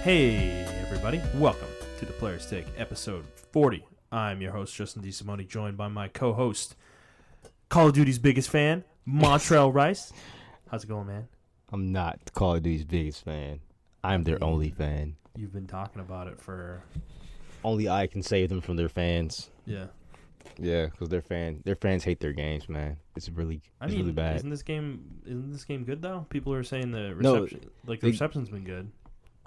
Hey everybody, welcome to the Player's Take, episode 40. I'm your host, Justin DeSimone, joined by my co-host, Call of Duty's biggest fan, Montrell Rice. How's it going, man? I'm not Call of Duty's biggest fan. I'm their only fan. You've been talking about it for... Only I can save them from their fans. Yeah. Yeah, because their fans hate their games, man. It's really bad. Isn't this game good though? People are saying the reception, the reception's been good.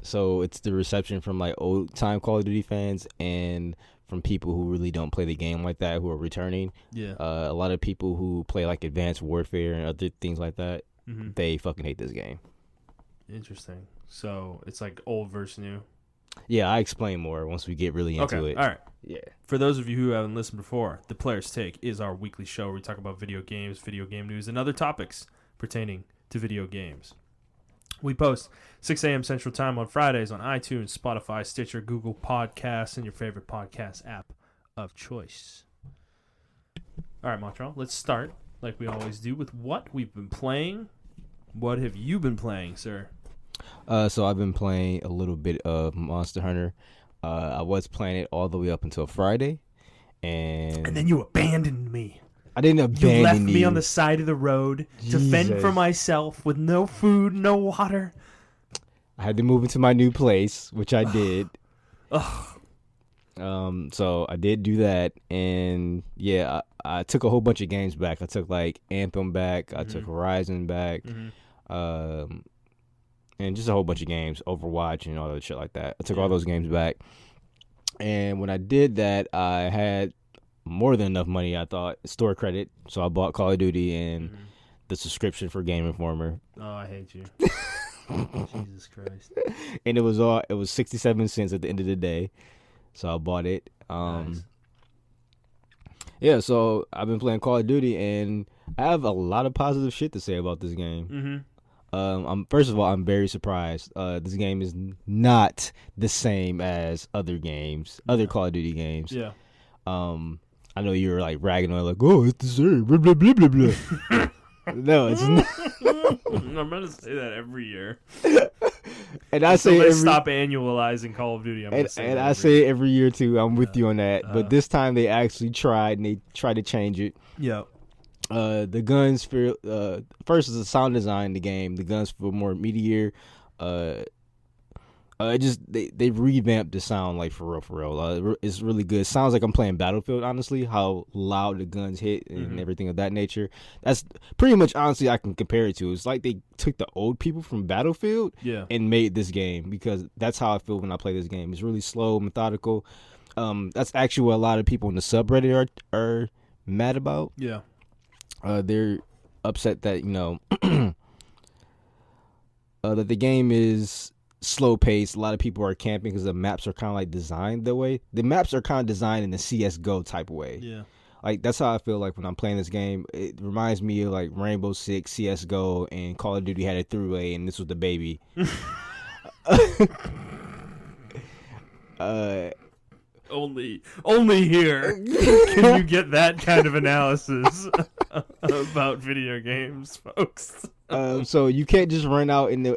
So it's the reception from like old time Call of Duty fans and from people who really don't play the game like that, who are returning. Yeah. A lot of people who play like Advanced Warfare and other things like that, they fucking hate this game. Interesting. So it's like old versus new. Yeah, I explain more once we get really into it. All right. Yeah. For those of you who haven't listened before, The Player's Take is our weekly show where we talk about video games, video game news, and other topics pertaining to video games. We post 6 a.m. Central Time on Fridays on iTunes, Spotify, Stitcher, Google Podcasts, and your favorite podcast app of choice. All right, Montrell, let's start, like we always do, with what we've been playing. What have you been playing, sir? So I've been playing a little bit of Monster Hunter. I was playing it all the way up until Friday, and then you abandoned me. I didn't abandon you. You left me on the side of the road to fend for myself with no food, no water. I had to move into my new place, which I did. Ugh. So I did do that, and yeah, I took a whole bunch of games back. I took like Anthem back. I took Horizon back. And just a whole bunch of games, Overwatch and all that shit like that. I took all those games back. And when I did that, I had more than enough money, I thought, store credit. So I bought Call of Duty and the subscription for Game Informer. Oh, I hate you. Jesus Christ. And it was 67 cents at the end of the day. So I bought it. Nice. Yeah, so I've been playing Call of Duty, and I have a lot of positive shit to say about this game. First of all, I'm very surprised. This game is not the same as other games, other Call of Duty games. Yeah. I know you were like ragging on it, like, oh, it's the same, blah blah blah blah blah. No, it's not. I'm gonna say that every year. And I say stop annualizing Call of Duty. I say it every year too. I'm with you on that. But this time they actually tried, and they tried to change it. Yeah. The guns feel first is the sound design in the game. The guns feel more meatier. They revamped the sound like for real. It's really good. It sounds like I'm playing Battlefield. Honestly, how loud the guns hit and everything of that nature. That's pretty much honestly I can compare it to. It's like they took the old people from Battlefield and made this game, because that's how I feel when I play this game. It's really slow, methodical. That's actually what a lot of people in the subreddit are mad about. Yeah. They're upset that, that the game is slow paced. A lot of people are camping because the maps are kind of like designed that way. The maps are kind of designed in the CSGO type of way. Yeah. Like, that's how I feel like when I'm playing this game. It reminds me of like Rainbow Six, CSGO, and Call of Duty had a throughway, and this was the baby. Only here can you get that kind of analysis about video games, folks. So you can't just run out in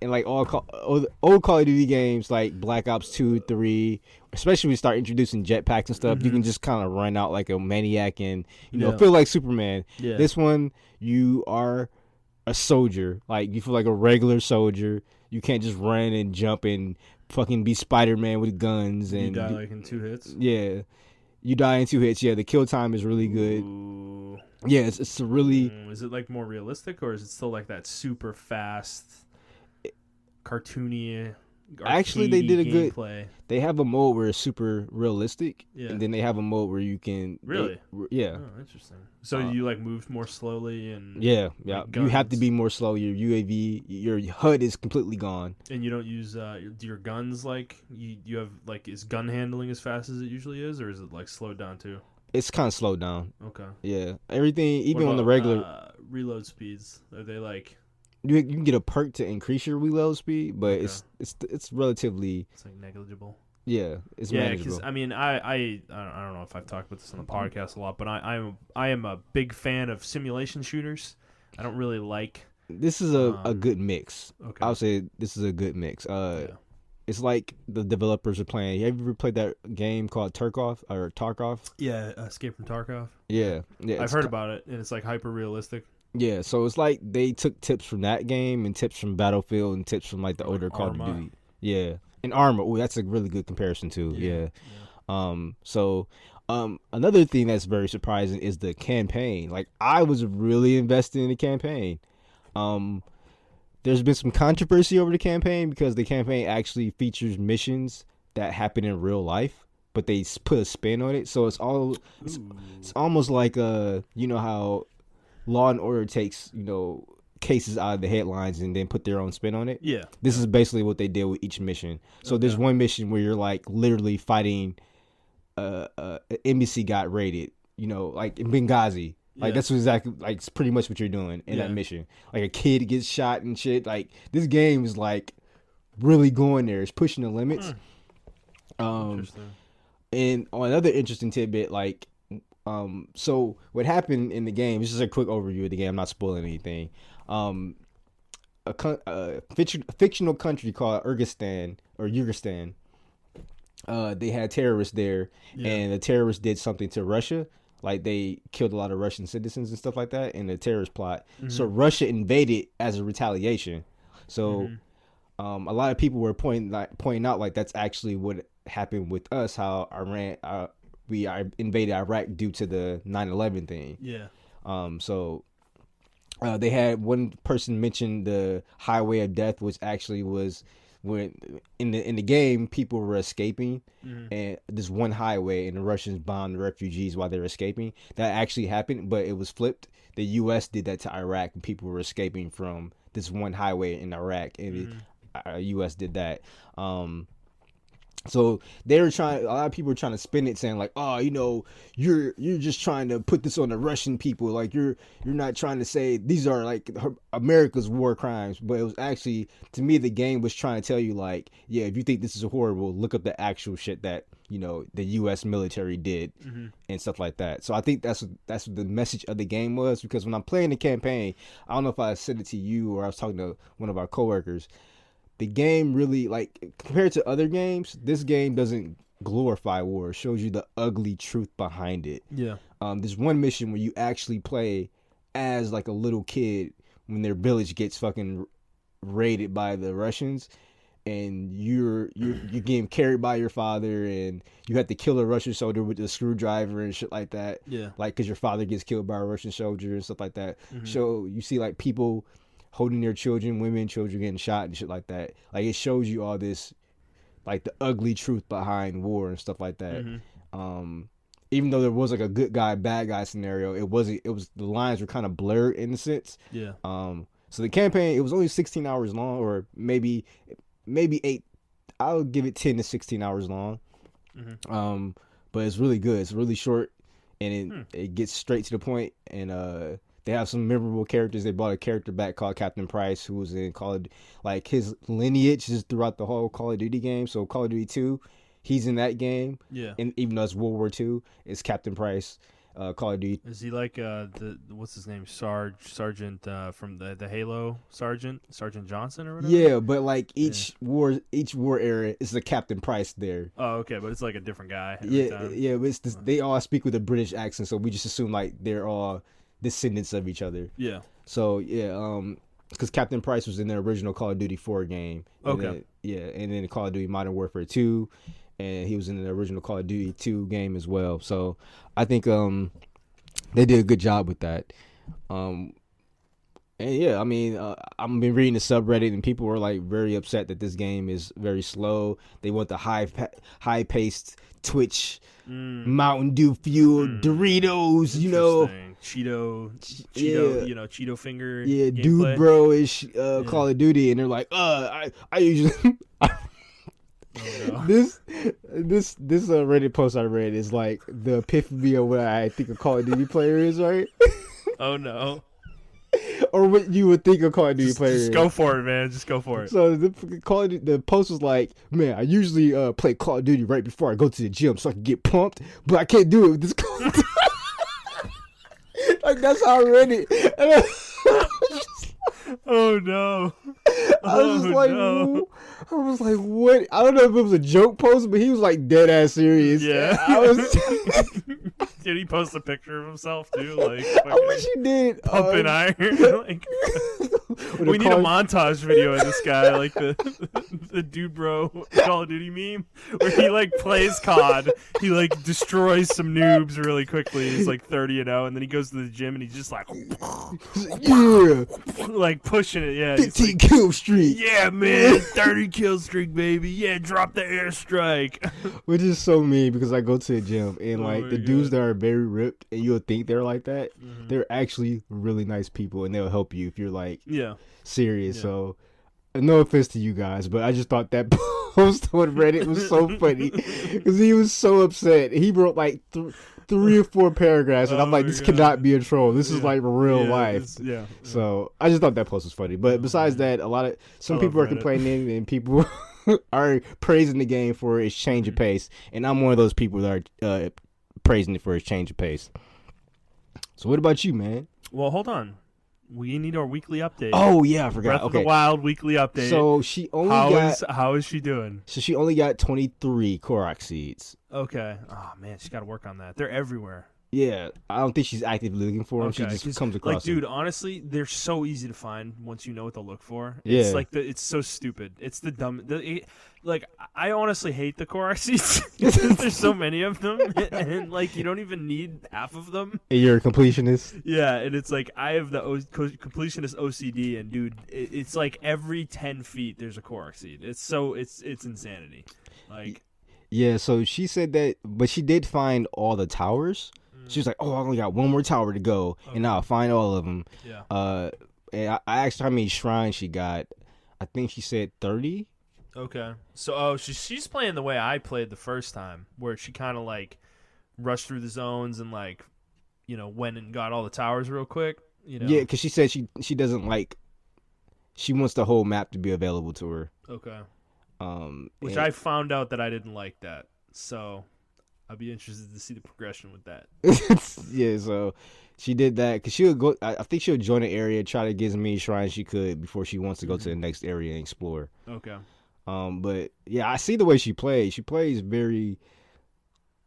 like old Call of Duty games like Black Ops 2, 3, especially when you start introducing jetpacks and stuff. You can just kind of run out like a maniac and feel like Superman. Yeah. This one, you are a soldier. Like, you feel like a regular soldier. You can't just run and jump and fucking be Spider-Man with guns. And you die like in 2 hits? Yeah. You die in 2 hits. Yeah, the kill time is really good. Ooh. Yeah, it's a really... Is it like more realistic, or is it still like that super fast, cartoony, actually, they did a gameplay? Good... They have a mode where it's super realistic, yeah. And then they have a mode where you can... Really? Yeah. Oh, interesting. So you like move more slowly and... Yeah. Like you have to be more slow. Your UAV, your HUD is completely gone. And you don't use your guns like... You have like... Is gun handling as fast as it usually is, or is it like slowed down too? It's kind of slowed down. Okay. Yeah. Everything, even about, on the regular... reload speeds, are they like... You can get a perk to increase your reload speed, but it's relatively... It's like negligible. Yeah, it's manageable. Because I mean, I don't know if I've talked about this on the podcast a lot, but I am a big fan of simulation shooters. I don't really like... This is a good mix. Okay. I would say this is a good mix. it's like the developers are playing. You ever played that game called Tarkov? Yeah, Escape from Tarkov. Yeah, I've heard about it, and it's like hyper realistic. Yeah, so it's like they took tips from that game and tips from Battlefield and tips from like the older Call of Duty. Yeah, and Arma. Oh, that's a really good comparison too. Yeah. Another thing that's very surprising is the campaign. Like, I was really invested in the campaign. There's been some controversy over the campaign because the campaign actually features missions that happen in real life, but they put a spin on it. So it's almost like you know how Law and Order takes, you know, cases out of the headlines and then put their own spin on it. Yeah. This is basically what they did with each mission. So there's one mission where you're like literally fighting an embassy got raided, you know, like in Benghazi. Like that's exactly like it's pretty much what you're doing in that mission. Like a kid gets shot and shit. Like this game is like really going there. It's pushing the limits. Interesting. And on another interesting tidbit, like so what happened in the game, this is a quick overview of the game, I'm not spoiling anything. A fictional country called Urgistan, they had terrorists there, and the terrorists did something to Russia. Like they killed a lot of Russian citizens and stuff like that in the terrorist plot. So Russia invaded as a retaliation. So a lot of people were pointing out like that's actually what happened with us, how Iran we invaded Iraq due to the 9/11 thing. Yeah. So they had one person mention the highway of death, which actually was when in the game people were escaping, and this one highway, and the Russians bombed the refugees while they were escaping. That actually happened, but it was flipped. The U.S. did that to Iraq, and people were escaping from this one highway in Iraq, and the U.S. did that. So they were trying. A lot of people were trying to spin it, saying like, "Oh, you know, you're just trying to put this on the Russian people. Like you're not trying to say these are like America's war crimes." But it was actually, to me, the game was trying to tell you like, yeah, if you think this is horrible, look up the actual shit that, you know, the U.S. military did and stuff like that. So I think that's what the message of the game was. Because when I'm playing the campaign, I don't know if I said it to you or I was talking to one of our coworkers. The game really, like, compared to other games, this game doesn't glorify war. It shows you the ugly truth behind it. Yeah. There's one mission where you actually play as, like, a little kid when their village gets fucking raided by the Russians, and you're getting carried by your father, and you have to kill a Russian soldier with a screwdriver and shit like that. Yeah. Like, because your father gets killed by a Russian soldier and stuff like that. So you see, like, people holding their children getting shot and shit like that. Like, it shows you all this, like, the ugly truth behind war and stuff like that. Even though there was like a good guy, bad guy scenario, it was the lines were kind of blurred in a sense. Yeah. So the campaign, it was only 16 hours long, or maybe 8. I'll give it 10 to 16 hours long. But it's really good. It's really short, and it gets straight to the point, and they have some memorable characters. They brought a character back called Captain Price, who was in like his lineage is throughout the whole Call of Duty game. So Call of Duty 2, he's in that game. Yeah. And even though it's World War II, it's Captain Price. Call of Duty. Is he like what's his name? Sergeant from the Halo Sergeant Johnson or whatever? Yeah, but like each war era is the Captain Price there. Oh, okay, but it's like a different guy. Yeah, but they all speak with a British accent, so we just assume like they're all descendants of each other. Yeah. So because Captain Price was in the original Call of Duty 4 game. And then Call of Duty Modern Warfare 2, and he was in the original Call of Duty 2 game as well. So I think they did a good job with that. And yeah, I mean, I've been reading the subreddit, and people were like very upset that this game is very slow. They want the high paced Twitch, Mountain Dew fueled Doritos, you know, Cheeto, you know, Cheeto finger. Yeah, gameplay. Dude Bro ish Call of Duty, and they're like, I usually. This Reddit post I read is like the epiphany of what I think a Call of Duty player is, right? Oh no. Or what you would think a Call of Duty player is. Just go for it, man. Just go for it. So the post was like, man, I usually play Call of Duty right before I go to the gym so I can get pumped, but I can't do it with this Call of Duty. Like, that's how I read it. Oh no. I was just like, no. I was like, what? I don't know if it was a joke post, but he was like dead ass serious. Yeah. I was. Did he post a picture of himself too? Like, I wish he did. pumping iron. Like, we need a montage video of this guy, like the dude bro Call of Duty meme, where he like plays COD, he like destroys some noobs really quickly. He's like 30-0, and then he goes to the gym and he's just like, yeah, like pushing it. Yeah, 15 like, kill streak. Yeah, man, 30 kill streak, baby. Yeah, drop the airstrike. Which is so mean because I go to the gym and like the dudes that are very ripped and you'll think they're like that, they're actually really nice people and they'll help you if you're like serious. Yeah. So no offense to you guys, but I just thought that post on Reddit was so funny because he was so upset. He wrote like 3 or 4 paragraphs and I'm like, this cannot be a troll. This is like real life. So I just thought that post was funny. But besides that, some people are complaining and people are praising the game for its change of pace, and I'm one of those people that are praising it for its change of pace. So what about you, man? Well, hold on. We need our weekly update. Oh yeah, I forgot. Breath of the Wild weekly update. So she only how is she doing? So she only got 23 Korok seeds. Okay. Oh man, she's got to work on that. They're everywhere. Yeah, I don't think she's actively looking for them. Okay. She just comes across them. Dude, honestly, they're so easy to find once you know what to look for. Yeah. It's like it's so stupid. It's the dumb. Like, I honestly hate the Korok seeds because there's so many of them, and like you don't even need half of them. And you're a completionist. Yeah, and it's like I have the completionist OCD, and dude, it's like every 10 feet there's a Korok seed. It's insanity. Like, yeah. So she said that, but she did find all the towers. She was like, "Oh, I only got one more tower to go, and I'll find all of them." Yeah. And I asked her how many shrines she got. I think she said 30. Okay. So, she's playing the way I played the first time, where she kind of like rushed through the zones and like, went and got all the towers real quick. Yeah, because she said she doesn't like. She wants the whole map to be available to her. Okay. Which I found out that I didn't like that, so I'd be interested to see the progression with that. Yeah, so she did that because she'll go. I think she'll join an area, try to get as many shrines she could before she wants to go to the next area and explore. Okay. But yeah, I see the way she plays. She plays very,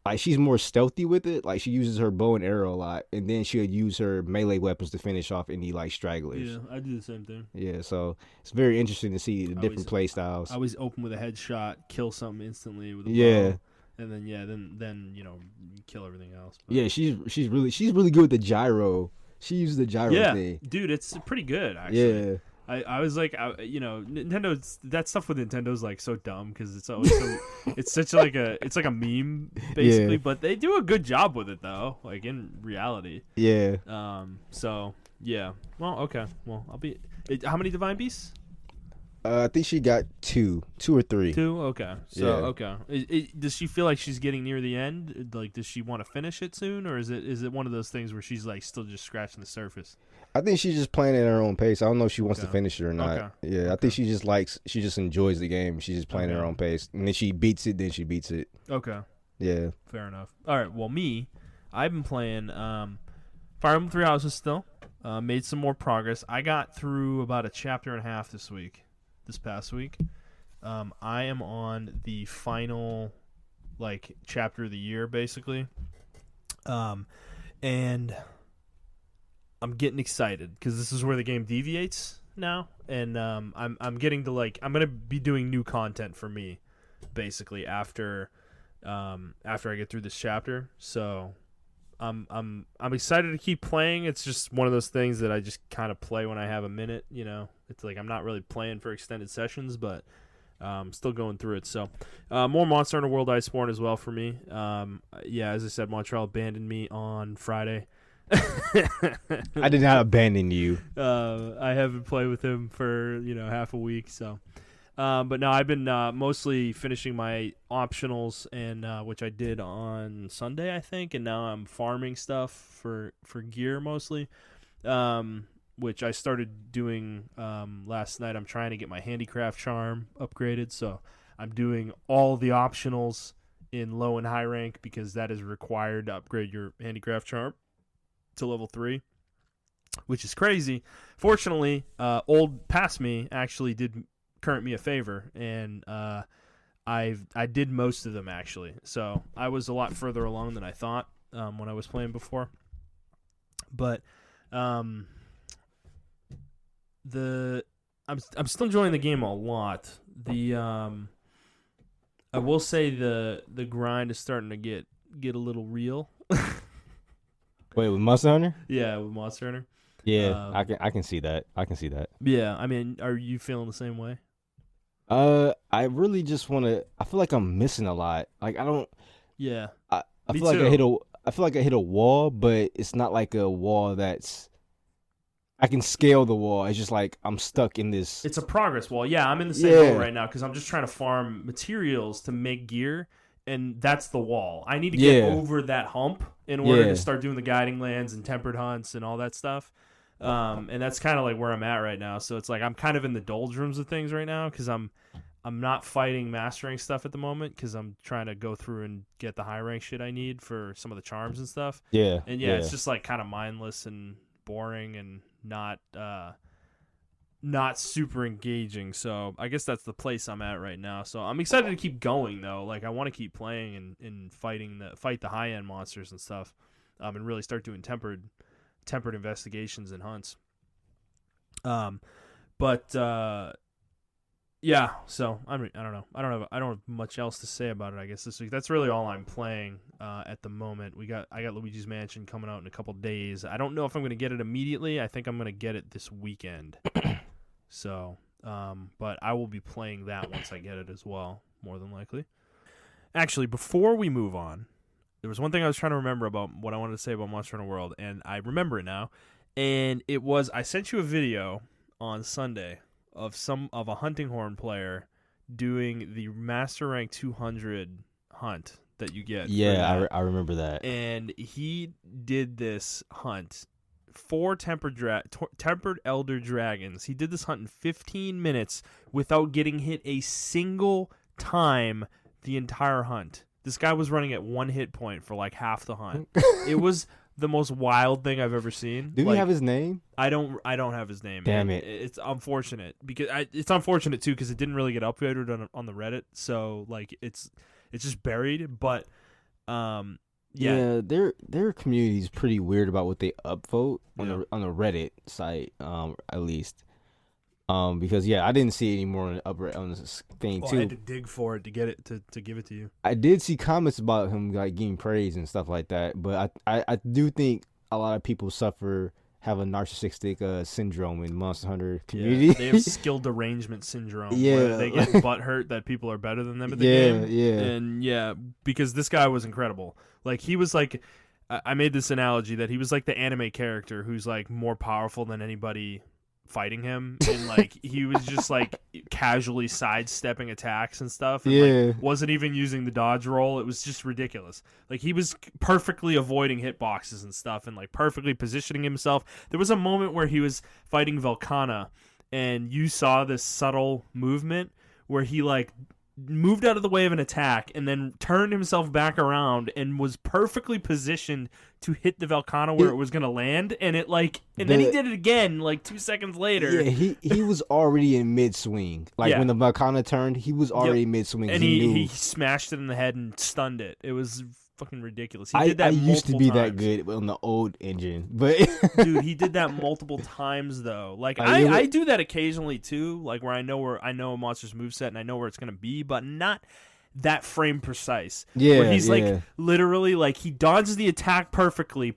like, she's more stealthy with it. Like, she uses her bow and arrow a lot, and then she'll use her melee weapons to finish off any like stragglers. Yeah, I do the same thing. Yeah, so it's very interesting to see the different play styles. I always open with a headshot, kill something instantly with a bow. And then you kill everything else. But. Yeah, she's really good with the gyro. She uses the gyro thing. Dude, it's pretty good actually. Yeah. I was like, Nintendo's that stuff with Nintendo's like so dumb because it's always so it's such like a meme basically, but they do a good job with it though, like in reality. Yeah. So yeah. Well, okay. Well, how many Divine Beasts? I think she got 2 or 3. 2? Okay. So, okay. Does she feel like she's getting near the end? Like, does she want to finish it soon? Or is it one of those things where she's, like, still just scratching the surface? I think she's just playing at her own pace. I don't know if she wants to finish it or not. Okay. Yeah, I think she just enjoys the game. She's just playing at her own pace. And then she beats it, Okay. Yeah. Fair enough. All right. Well, I've been playing Fire Emblem Three Houses still. Made some more progress. I got through about a chapter and a half this past week. I am on the final like chapter of the year basically. And I'm getting excited because this is where the game deviates now, and I'm getting to like I'm gonna be doing new content for me basically after I get through this chapter. So I'm excited to keep playing. It's just one of those things that I just kind of play when I have a minute, It's like I'm not really playing for extended sessions, but still going through it. So more Monster Hunter World Iceborne as well for me. As I said, Montrell abandoned me on Friday. I did not abandon you. I haven't played with him for half a week, so but no, I've been mostly finishing my optionals, and which I did on Sunday, I think, and now I'm farming stuff for gear mostly, which I started doing last night. I'm trying to get my handicraft charm upgraded, so I'm doing all the optionals in low and high rank because that is required to upgrade your handicraft charm to level 3. which is crazy. Fortunately, old past me actually did current me a favor, and I did most of them actually. So I was a lot further along than I thought when I was playing before. But I'm still enjoying the game a lot. I will say the grind is starting to get a little real. Wait, with Monster Hunter? Yeah, with Monster Hunter. Yeah, I can see that. I can see that. Yeah, I mean, are you feeling the same way? I really just want to. I feel like I'm missing a lot. Like I don't. Yeah. I Me feel like too. I feel like I hit a wall, but it's not like a wall that's. I can scale the wall. It's just like I'm stuck in this. It's a progress wall. Yeah, I'm in the same wall right now because I'm just trying to farm materials to make gear, and that's the wall. I need to get over that hump in order to start doing the guiding lands and tempered hunts and all that stuff. And that's kind of like where I'm at right now. So it's like I'm kind of in the doldrums of things right now because I'm not fighting mastering stuff at the moment because I'm trying to go through and get the high rank shit I need for some of the charms and stuff. Yeah. And it's just like kind of mindless and boring and not super engaging. So I guess that's the place I'm at right now. So I'm excited to keep going though. Like I want to keep playing and fight the high end monsters and stuff, and really start doing tempered investigations and hunts. Yeah. So I don't know. I don't have much else to say about it. I guess this week. That's really all I'm playing at the moment. I got Luigi's Mansion coming out in a couple days. I don't know if I'm going to get it immediately. I think I'm going to get it this weekend. So, but I will be playing that once I get it as well, more than likely. Actually, before we move on, there was one thing I was trying to remember about what I wanted to say about Monster Hunter World, and I remember it now. And it was I sent you a video on Sunday of a hunting horn player doing the Master Rank 200 hunt that you get. Yeah, I remember that. And he did this hunt. 4 tempered elder dragons. He did this hunt in 15 minutes without getting hit a single time the entire hunt. This guy was running at 1 hit point for like half the hunt. It was the most wild thing I've ever seen. Do we have his name? I don't have his name. Damn it! It's unfortunate because it's unfortunate too because it didn't really get upvoted on the Reddit. So like it's just buried. But yeah, their community is pretty weird about what they upvote on the Reddit site, at least. Because I didn't see any more on this thing too. I had to dig for it to get it to give it to you. I did see comments about him like getting praise and stuff like that, but I do think a lot of people have a narcissistic syndrome in Monster Hunter community. Yeah, they have skill derangement syndrome. Yeah, where they get butthurt that people are better than them at the game. And because this guy was incredible. Like he was like, I made this analogy that he was like the anime character who's like more powerful than anybody fighting him, and like he was just like casually sidestepping attacks and stuff, and like wasn't even using the dodge roll. It was just ridiculous. Like he was perfectly avoiding hitboxes and stuff and like perfectly positioning himself. There was a moment where he was fighting Velkhana and you saw this subtle movement where he like moved out of the way of an attack and then turned himself back around and was perfectly positioned to hit the Velkhana where it was going to land, and then he did it again like 2 seconds later. Yeah, he was already in mid swing. Like when the Velkhana turned, he was already mid swing. And he smashed it in the head and stunned it. It was fucking ridiculous. He did that. I used to be times. that good on the old engine, but dude, he did that multiple times though. Like I do that occasionally too. Like where I know a monster's moveset and I know where it's gonna be, but not that frame precise. Yeah, where he's like literally like he dodges the attack perfectly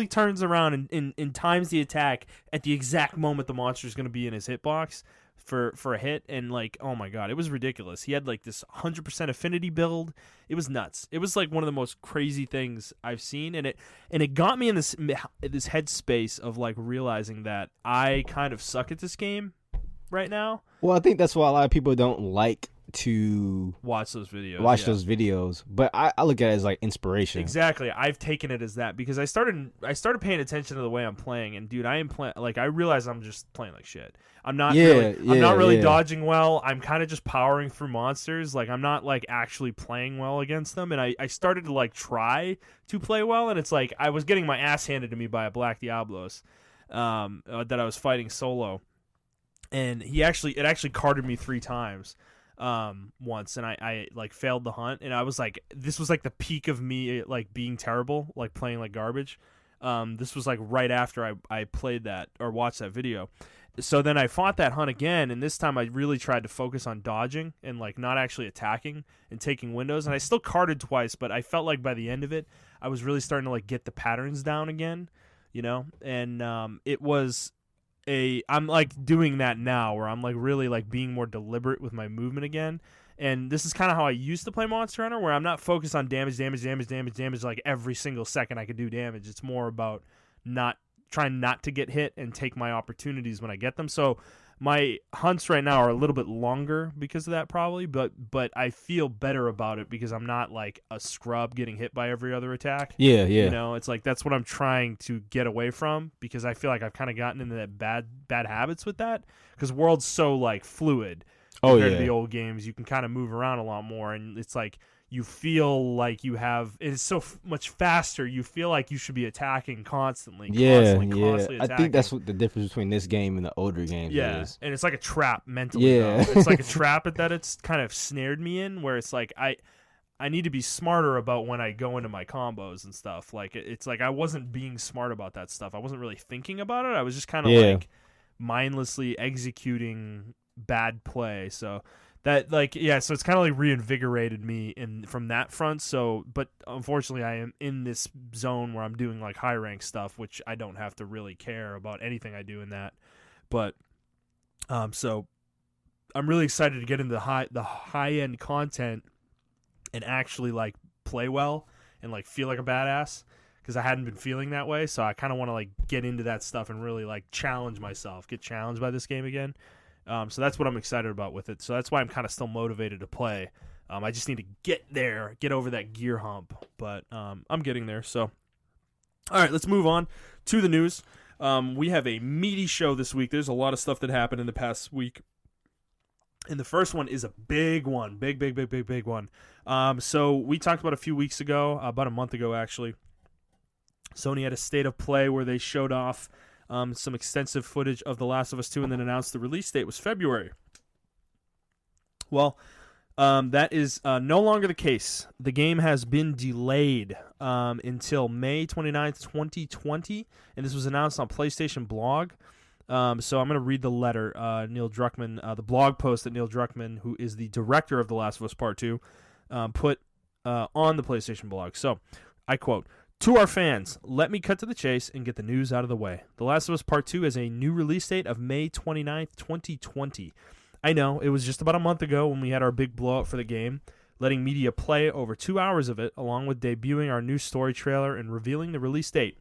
turns around and times the attack at the exact moment the monster's gonna be in his hitbox for a hit, and like, oh my god, it was ridiculous. He had like this 100% affinity build. It was nuts. It was like one of the most crazy things I've seen, and it got me in this headspace of like realizing that I kind of suck at this game right now. Well, I think that's why a lot of people don't like to watch those videos. But I look at it as like inspiration. Exactly. I've taken it as that because I started paying attention to the way I'm playing, and dude, I am playing like I realize I'm just playing like shit. I'm not really dodging well. I'm kind of just powering through monsters. Like I'm not like actually playing well against them, and I started to like try to play well, and it's like I was getting my ass handed to me by a Black Diablos. that I was fighting solo, and it actually carded me 3 times once, and I like failed the hunt, and I was like, this was like the peak of me like being terrible, like playing like garbage. This was like right after I played that or watched that video. So then I fought that hunt again, and this time I really tried to focus on dodging and like not actually attacking and taking windows, and I still carded twice, but I felt like by the end of it I was really starting to like get the patterns down again, you know. And it was I'm like doing that now where I'm like really like being more deliberate with my movement again. And this is kind of how I used to play Monster Hunter, where I'm not focused on damage like every single second I could do damage. It's more about trying not to get hit and take my opportunities when I get them. So my hunts right now are a little bit longer because of that probably, but I feel better about it because I'm not like a scrub getting hit by every other attack. Yeah. You know, it's like that's what I'm trying to get away from, because I feel like I've kind of gotten into that bad habits with that, because World's so like fluid compared to the old games. You can kind of move around a lot more, and it's like you feel like you have, it's so much faster. You feel like you should be attacking constantly. Constantly attacking. I think that's what the difference between this game and the older games is. And it's like a trap mentally. Yeah. It's like a trap that it's kind of snared me in, where it's like I need to be smarter about when I go into my combos and stuff. Like it's like I wasn't being smart about that stuff. I wasn't really thinking about it. I was just kind of like mindlessly executing bad play. So that so it's kind of like reinvigorated me from that front. So, but unfortunately I am in this zone where I'm doing like high rank stuff, which I don't have to really care about anything I do in that. But so I'm really excited to get into the high end content and actually like play well and like feel like a badass, because I hadn't been feeling that way. So I kind of want to like get into that stuff and really like challenge myself, get challenged by this game again. So that's what I'm excited about with it. So that's why I'm kind of still motivated to play. I just need to get over that gear hump, but I'm getting there. So, all right, let's move on to the news. We have a meaty show this week. There's a lot of stuff that happened in the past week. And the first one is a big one, big one. So we talked about a few weeks ago, about a month ago actually. Sony had a state of play where they showed off some extensive footage of The Last of Us 2 and then announced the release date was February. Well, that is no longer the case. The game has been delayed until May 29th, 2020, and this was announced on PlayStation blog. So I'm going to read the letter Neil Druckmann, the blog post that Neil Druckmann, who is the director of The Last of Us Part 2, put on the PlayStation blog. So I quote, "To our fans, let me cut to the chase and get the news out of the way. The Last of Us Part 2 has a new release date of May 29th, 2020. I know, it was just about a month ago when we had our big blowout for the game, letting media play over 2 hours of it, along with debuting our new story trailer and revealing the release date.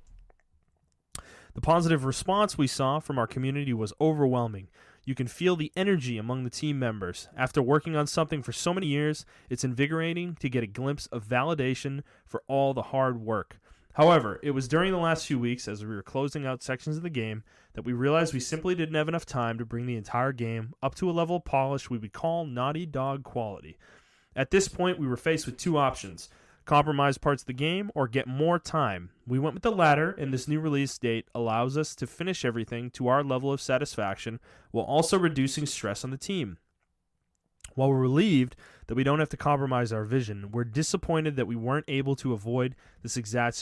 The positive response we saw from our community was overwhelming. You can feel the energy among the team members. After working on something for so many years, it's invigorating to get a glimpse of validation for all the hard work. However, it was during the last few weeks, as we were closing out sections of the game, that we realized we simply didn't have enough time to bring the entire game up to a level of polish we would call Naughty Dog quality. At this point, we were faced with two options: compromise parts of the game or get more time. We went with the latter, and this new release date allows us to finish everything to our level of satisfaction while also reducing stress on the team. While we're relieved that we don't have to compromise our vision, we're disappointed that we weren't able to avoid this exact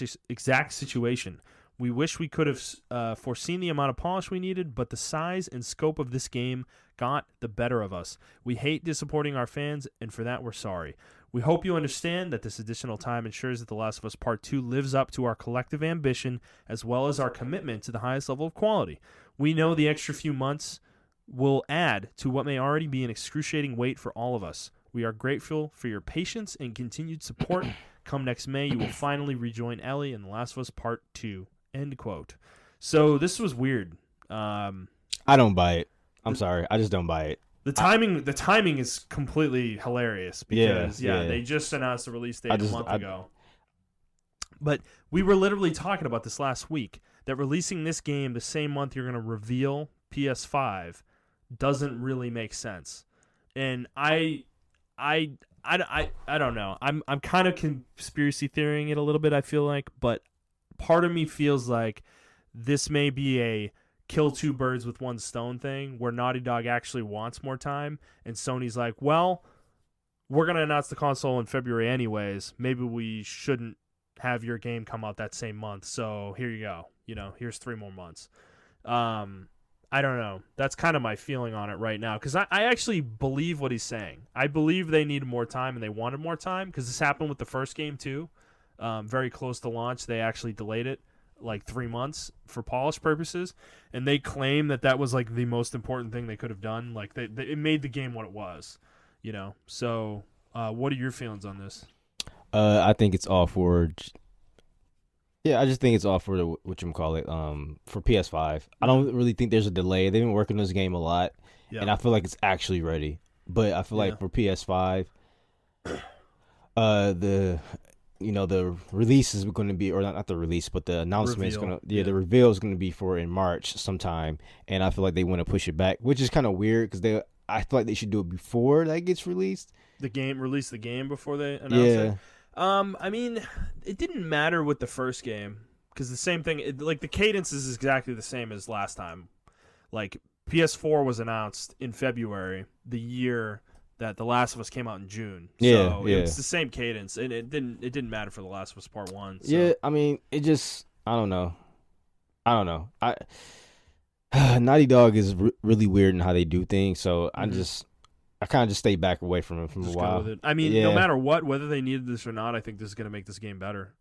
situation. We wish we could have foreseen the amount of polish we needed, but the size and scope of this game got the better of us. We hate disappointing our fans, and for that we're sorry. We hope you understand that this additional time ensures that The Last of Us Part 2 lives up to our collective ambition as well as our commitment to the highest level of quality. We know the extra few months will add to what may already be an excruciating wait for all of us. We are grateful for your patience and continued support. Come next May, you will finally rejoin Ellie in The Last of Us Part 2." End quote. So this was weird. I don't buy it. I'm sorry. I just don't buy it. The timing is completely hilarious because they just announced the release date a month ago. But we were literally talking about this last week, that releasing this game the same month you're going to reveal PS5 doesn't really make sense. And I don't know. I'm kind of conspiracy theorying it a little bit, I feel like, but part of me feels like this may be a kill two birds with one stone thing where Naughty Dog actually wants more time, and Sony's like, well, we're going to announce the console in February anyways. Maybe we shouldn't have your game come out that same month, so here you go. Here's 3 more months. I don't know. That's kind of my feeling on it right now, because I actually believe what he's saying. I believe they needed more time and they wanted more time, because this happened with the first game too. Very close to launch, they actually delayed it like 3 months for polish purposes, and they claim that was like the most important thing they could have done. Like it made the game what it was, So, what are your feelings on this? I think it's all for. Yeah, I just think it's all for the for PS5. I don't really think there's a delay. They've been working on this game a lot, and I feel like it's actually ready. But I feel like for PS5, the release is going to be, or not the release, but the announcement is going to, the reveal is going to be for in March sometime, and I feel like they want to push it back, which is kind of weird because I feel like they should do it before that gets released. Release the game before they announce it. I mean, it didn't matter with the first game because the same thing, the cadence is exactly the same as last time. Like PS4 was announced in February, the year that The Last of Us came out in June. So it's the same cadence, and it didn't matter for The Last of Us Part 1. So. Yeah, I mean, it just, I don't know. Naughty Dog is really weird in how they do things, so I kind of just stay back away from it for a while. I mean, no matter what, whether they needed this or not, I think this is going to make this game better,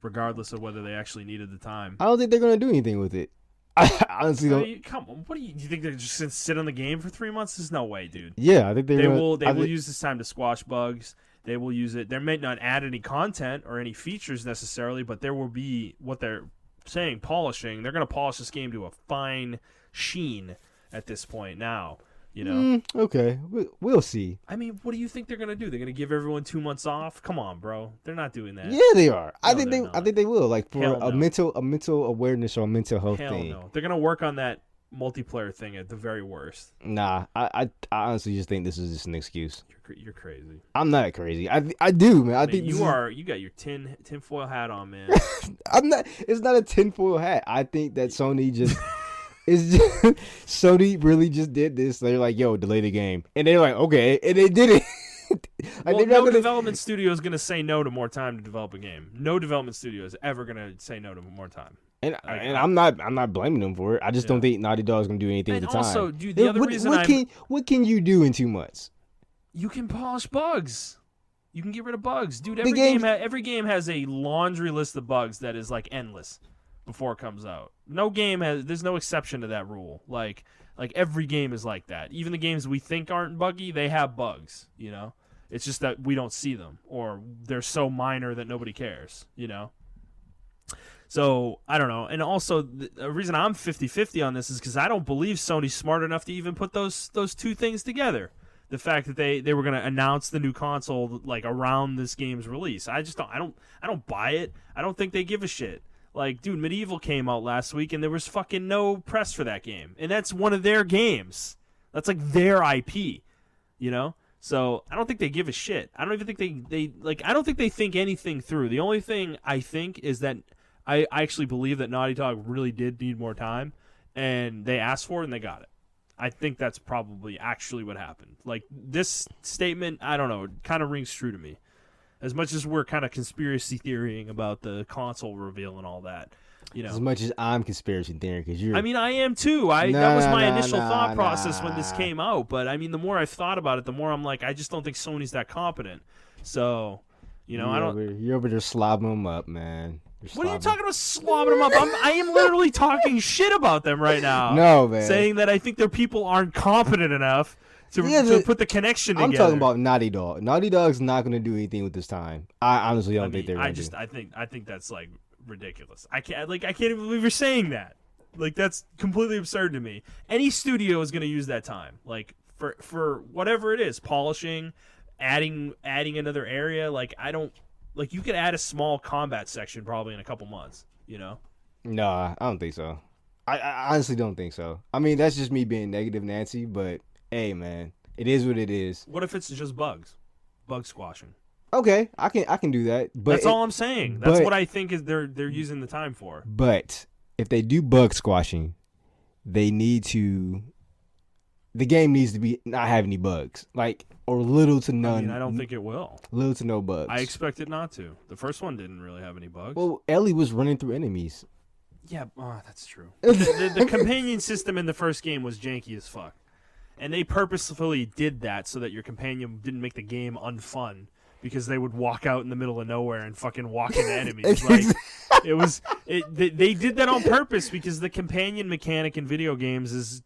regardless of whether they actually needed the time. I don't think they're going to do anything with it. I honestly don't. Come on, what do you think they're just going to sit on the game for 3 months? There's no way, dude. Yeah, I think they will use this time to squash bugs. They will use it. They may not add any content or any features necessarily, but there will be what they're saying, polishing. They're going to polish this game to a fine sheen at this point now. Okay, we'll see. I mean, what do you think they're gonna do? They're gonna give everyone 2 months off? Come on, bro. They're not doing that. Yeah, they are. I think they will. Like for a mental awareness or a mental health thing. No. They're gonna work on that multiplayer thing at the very worst. Nah, I honestly just think this is just an excuse. You're crazy. I'm not crazy. I do, man. I think you are. You got your tinfoil hat on, man. I'm not. It's not a tinfoil hat. I think that Sony just. It's just, Sony really just did this. They're like, yo, delay the game. And they're like, okay. And they did it. No development studio is going to say no to more time to develop a game. No development studio is ever going to say no to more time. And I'm not blaming them for it. I just don't think Naughty Dog is going to do anything at the time. Also, dude, the other reason what can you do in 2 months? You can polish bugs. You can get rid of bugs. Dude, every game has a laundry list of bugs that is like endless. Before it comes out, there's no exception to that rule. Like every game is like that. Even the games we think aren't buggy, they have bugs. It's just that we don't see them, or they're so minor that nobody cares. So I don't know. And also the reason I'm 50-50 on this is because I don't believe Sony's smart enough to even put those two things together. The fact that they were going to announce the new console like around this game's release, I don't buy it. I don't think they give a shit. Like, dude, Medieval came out last week, and there was fucking no press for that game. And that's one of their games. That's like their IP, So I don't think they give a shit. I don't even think I don't think they think anything through. The only thing I think is that I actually believe that Naughty Dog really did need more time, and they asked for it, and they got it. I think that's probably actually what happened. Like, this statement, I don't know, it kind of rings true to me. As much as we're kind of conspiracy theorying about the console reveal and all that, As much as I'm conspiracy theorying, because you're. I mean, I am too. That was my initial thought process when this came out. But I mean, the more I've thought about it, the more I'm like, I just don't think Sony's that competent. So, I don't. You're over there slobbing them up, man. What are you talking about, slobbing them up? I am literally talking shit about them right now. No, man. Saying that I think their people aren't competent enough. To put the connection together. I'm talking about Naughty Dog. Naughty Dog's not going to do anything with this time. I honestly don't think they're going to. I think that's like ridiculous. I can't even believe you're saying that. Like, that's completely absurd to me. Any studio is going to use that time, like for whatever it is, polishing, adding another area. Like, I don't like you could add a small combat section probably in a couple months. No, I don't think so. I honestly don't think so. I mean, that's just me being negative, Nancy, but. Hey man, it is what it is. What if it's just bug squashing? Okay, I can do that. But that's all I'm saying. That's what I think is they're using the time for. But if they do bug squashing, they need to. The game needs to be not have any bugs, like or little to none. I mean, I don't think it will. Little to no bugs. I expect it not to. The first one didn't really have any bugs. Well, Ellie was running through enemies. Yeah, that's true. The companion system in the first game was janky as fuck. And they purposefully did that so that your companion didn't make the game unfun because they would walk out in the middle of nowhere and fucking walk into enemies. They did that on purpose because the companion mechanic in video games is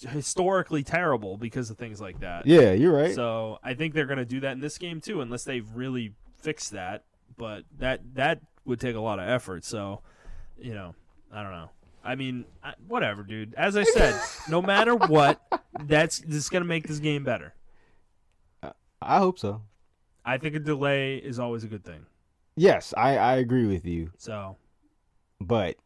historically terrible because of things like that. Yeah, you're right. So I think they're going to do that in this game too, unless they really fix that. But that would take a lot of effort. So, I don't know. I mean, whatever, dude. As I said, no matter what, this is going to make this game better. I hope so. I think a delay is always a good thing. Yes, I agree with you. So, but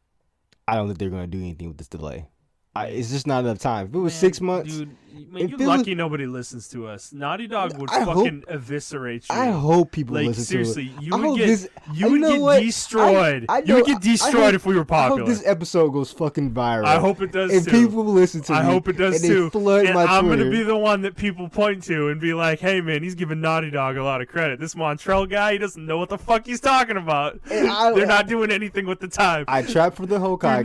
I don't think they're going to do anything with this delay. It's just not enough time. If it was 6 months, dude, you're lucky nobody listens to us. Naughty Dog would fucking eviscerate you. I hope people listen seriously, to it. You would get destroyed. You would get destroyed if we were popular. I hope this episode goes fucking viral. I hope it does and too. People listen to it. I hope it does too. Flood and my I'm Twitter. Gonna be the one that people point to and be like, "Hey man, he's giving Naughty Dog a lot of credit. This Montrell guy, he doesn't know what the fuck he's talking about. They're not doing anything with the time." I trap for the Hokage.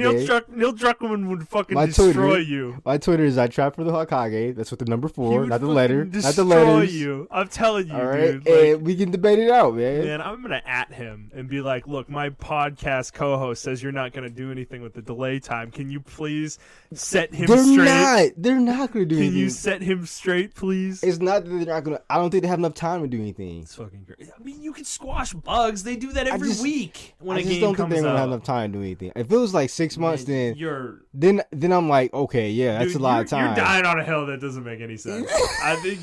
Neil Druckmann would fucking destroy you. My Twitter is I trap for the Hokage. That's with the number 4, not the letter, not the destroy letters. You. I'm telling you, all right, dude. and we can debate it out, man. Man, I'm gonna at him and be like, "Look, my podcast co-host says you're not gonna do anything with the delay time. Can you please set him straight?" They're not gonna do anything. Can you set him straight, please? It's not that they're not gonna. I don't think they have enough time to do anything. It's fucking great. I mean, you can squash bugs. They do that every week when a game comes out. I just don't think they're gonna have enough time to do anything. If it was like 6 months, then I'm like, okay, yeah, that's a lot of time. You're dying on a hill that doesn't make any sense. I think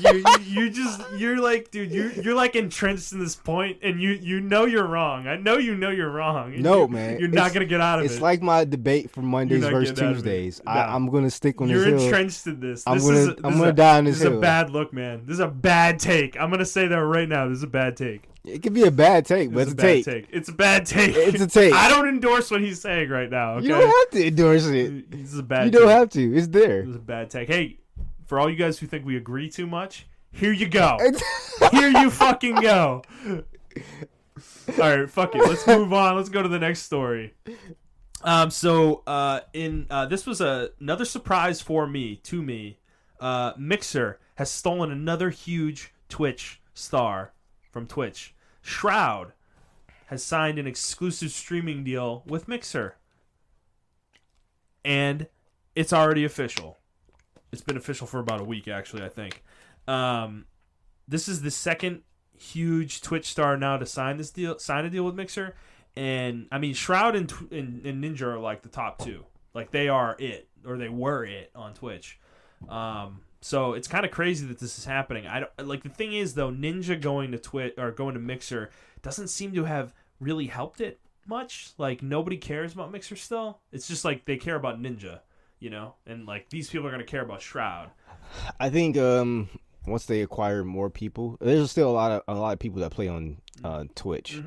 you're like, dude, you're like entrenched in this point, and you know you're wrong. I know you know you're wrong. No, man, you're not gonna get out of it. It's like my debate for Mondays versus Tuesdays. No. I'm gonna stick on this hill. You're entrenched in this. I'm gonna die on this hill. This is a bad look, man. This is a bad take. I'm gonna say that right now. This is a bad take. It could be a bad take, but it's a take. It's a bad take. It's a take. I don't endorse what he's saying right now. Okay? You don't have to endorse it. This is a bad. You don't have to. It's there. This is a bad take. Hey, for all you guys who think we agree too much, here you go. Here you fucking go. All right, fuck it. Let's move on. Let's go to the next story. This was another surprise to me. Mixer has stolen another huge Twitch star from Twitch. Shroud has signed an exclusive streaming deal with Mixer. And it's already official. It's been official for about a week, actually, I think. This is the second huge Twitch star now to sign a deal with Mixer. And, I mean, Shroud and Ninja are like the top two. Like, they are it, or they were it on Twitch. So it's kind of crazy that this is happening. The thing is though, Ninja going to Twitch or going to Mixer doesn't seem to have really helped it much. Like nobody cares about Mixer still. It's just like they care about Ninja, and like these people are gonna care about Shroud. I think once they acquire more people, there's still a lot of people that play on Twitch,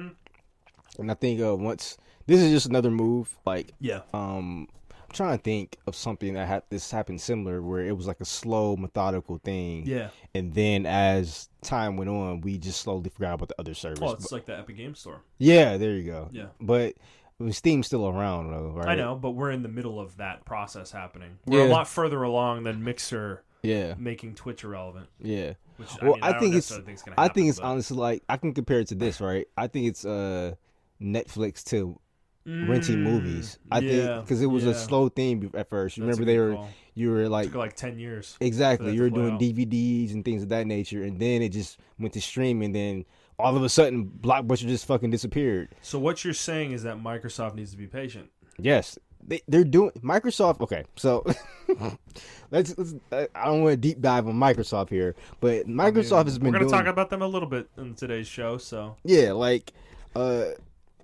and I think once this is just another move. I'm trying to think of something that this happened similar where it was like a slow, methodical thing. Yeah. And then as time went on, we just slowly forgot about the other service. Well, it's like the Epic Game Store. Yeah, there you go. Yeah. But Steam's still around, though, right? I know, but we're in the middle of that process happening. We're a lot further along than Mixer making Twitch irrelevant. Yeah. Which, I think it's happen, honestly like, I can compare it to this, right? I think it's Netflix to renting movies. I think because it was a slow thing at first. You remember you were like, it took like 10 years. Exactly. You were doing DVDs and things of that nature, and then it just went to streaming. Then all of a sudden, Blockbuster just fucking disappeared. So what you're saying is that Microsoft needs to be patient. Yes, they're doing Microsoft. Okay, so let's I don't want to deep dive on Microsoft here, but Microsoft has been. We're going to talk about them a little bit in today's show. So yeah, like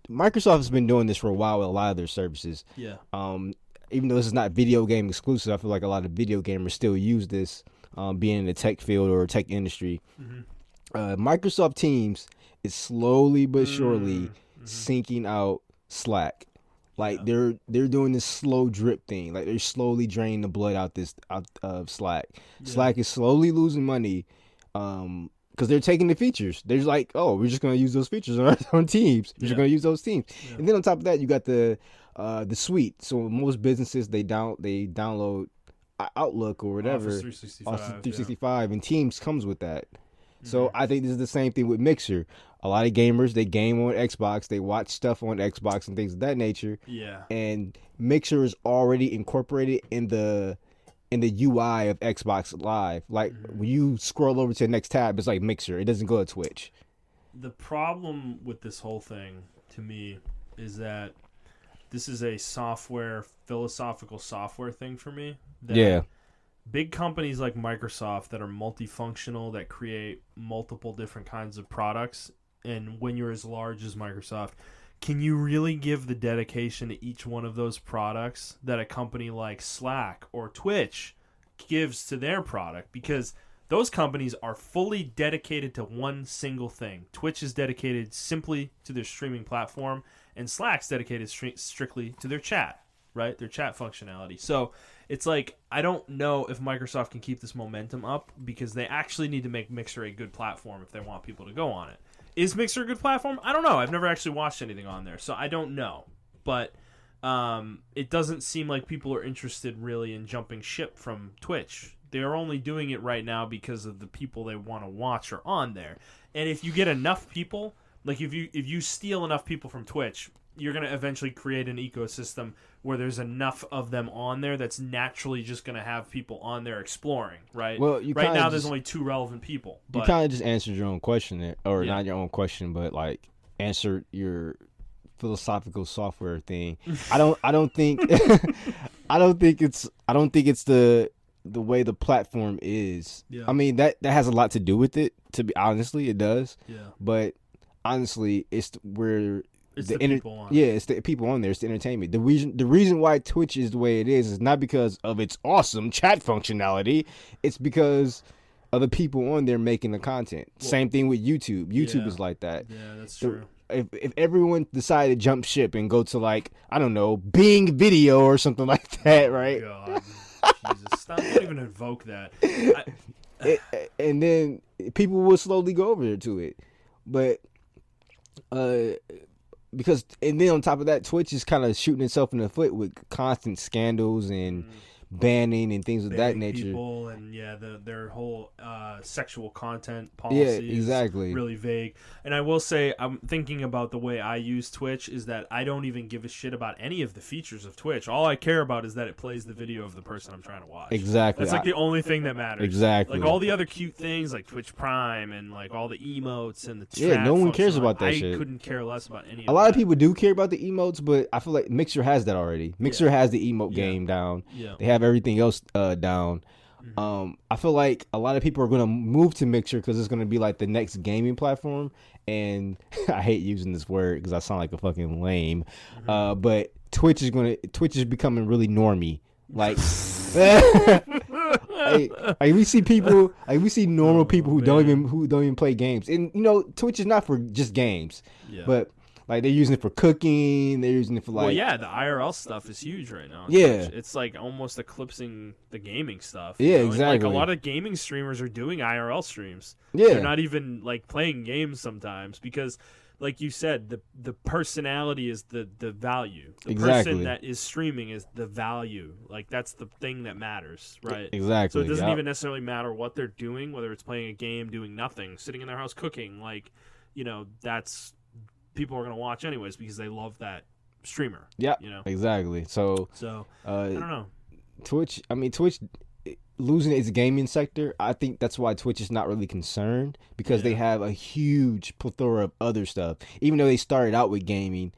Microsoft has been doing this for a while with a lot of their services. Yeah. Even though this is not video game exclusive, I feel like a lot of video gamers still use this, being in the tech field or tech industry. Microsoft Teams is slowly but surely sinking out Slack. Like they're doing this slow drip thing. Like they're slowly draining the blood out of Slack. Slack is slowly losing money, because they're taking the features. They're like, oh, we're just gonna use those features on our own teams. We're just gonna use those teams. And then on top of that, you got the suite. So most businesses they download Outlook or whatever, Office 365, and Teams comes with that. So I think this is the same thing with Mixer. A lot of gamers, they game on Xbox, they watch stuff on Xbox and things of that nature. Yeah. And Mixer is already incorporated in the UI of Xbox Live. Like when you scroll over to the next tab, it's like Mixer. It doesn't go to Twitch. The problem with this whole thing, to me, is that this is a philosophical software thing for me. That big companies like Microsoft that are multifunctional, that create multiple different kinds of products, and when you're as large as Microsoft, can you really give the dedication to each one of those products that a company like Slack or Twitch gives to their product? Because those companies are fully dedicated to one single thing. Twitch is dedicated simply to their streaming platform, and Slack's dedicated strictly to their chat, right? Their chat functionality. So it's like, I don't know if Microsoft can keep this momentum up, because they actually need to make Mixer a good platform if they want people to go on it. Is Mixer a good platform? I don't know. I've never actually watched anything on there, so I don't know. But it doesn't seem like people are interested really in jumping ship from Twitch. They're only doing it right now because of the people they want to watch are on there. And if you get enough people, like if you steal enough people from Twitch, you're going to eventually create an ecosystem where there's enough of them on there that's naturally just going to have people on there exploring, right? Well, right now there's only 2 relevant people. You kind of just answered your own question there, or not your own question, but like answered your philosophical software thing. I don't think it's the way the platform is. Yeah. I mean that has a lot to do with it. To be honestly, it does. Yeah. But honestly, it's where it's the people on. Yeah, it's the people on there. It's the entertainment. The reason why Twitch is the way it is not because of its awesome chat functionality. It's because of the people on there making the content. Well, same thing with YouTube. YouTube is like that. Yeah, that's true. If everyone decided to jump ship and go to, like, I don't know, Bing Video or something like that, right? God, Jesus, stop! Don't even invoke that. And then people will slowly go over to it, but because, and then on top of that, Twitch is kind of shooting itself in the foot with constant scandals and banning and things of that nature. People and their whole sexual content policy exactly. is really vague. And I will say, I'm thinking about the way I use Twitch is that I don't even give a shit about any of the features of Twitch. All I care about is that it plays the video of the person I'm trying to watch. Exactly. That's like the only thing that matters. Exactly. Like all the other cute things like Twitch Prime and like all the emotes and the chat no one cares about that shit. I couldn't care less about any of that. A lot of people do care about the emotes, but I feel like Mixer has that already. Mixer has the emote game down. Yeah. They have everything else down. I feel like a lot of people are going to move to Mixer because it's going to be like the next gaming platform, and I hate using this word because I sound like a fucking lame, but Twitch is becoming really normie, like we see normal people who don't even play games, and Twitch is not for just games, but like they're using it for cooking. They're using it for like. Well, the IRL stuff is huge right now. Yeah, it's like almost eclipsing the gaming stuff. Yeah, exactly. Like a lot of gaming streamers are doing IRL streams. Yeah, they're not even like playing games sometimes because, like you said, the personality is the value. The person that is streaming is the value. Like that's the thing that matters, right? Exactly. So it doesn't even necessarily matter what they're doing, whether it's playing a game, doing nothing, sitting in their house cooking. Like, that's. People are going to watch anyways because they love that streamer. Yeah, exactly. So I don't know. Twitch losing its gaming sector, I think that's why Twitch is not really concerned because they have a huge plethora of other stuff. Even though they started out with gaming,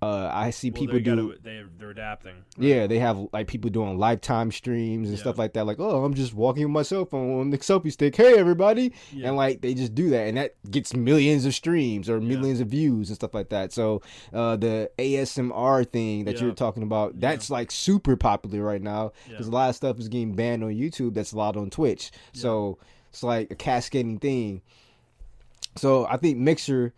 I see people they're adapting. Right? Yeah, they have like people doing lifetime streams and stuff like that. Like, oh, I'm just walking with my cell phone on the selfie stick. Hey, everybody, and like they just do that, and that gets millions of streams or millions of views and stuff like that. So the ASMR thing that you're talking about, that's like super popular right now because a lot of stuff is getting banned on YouTube that's allowed on Twitch. So it's like a cascading thing. So I think Mixer.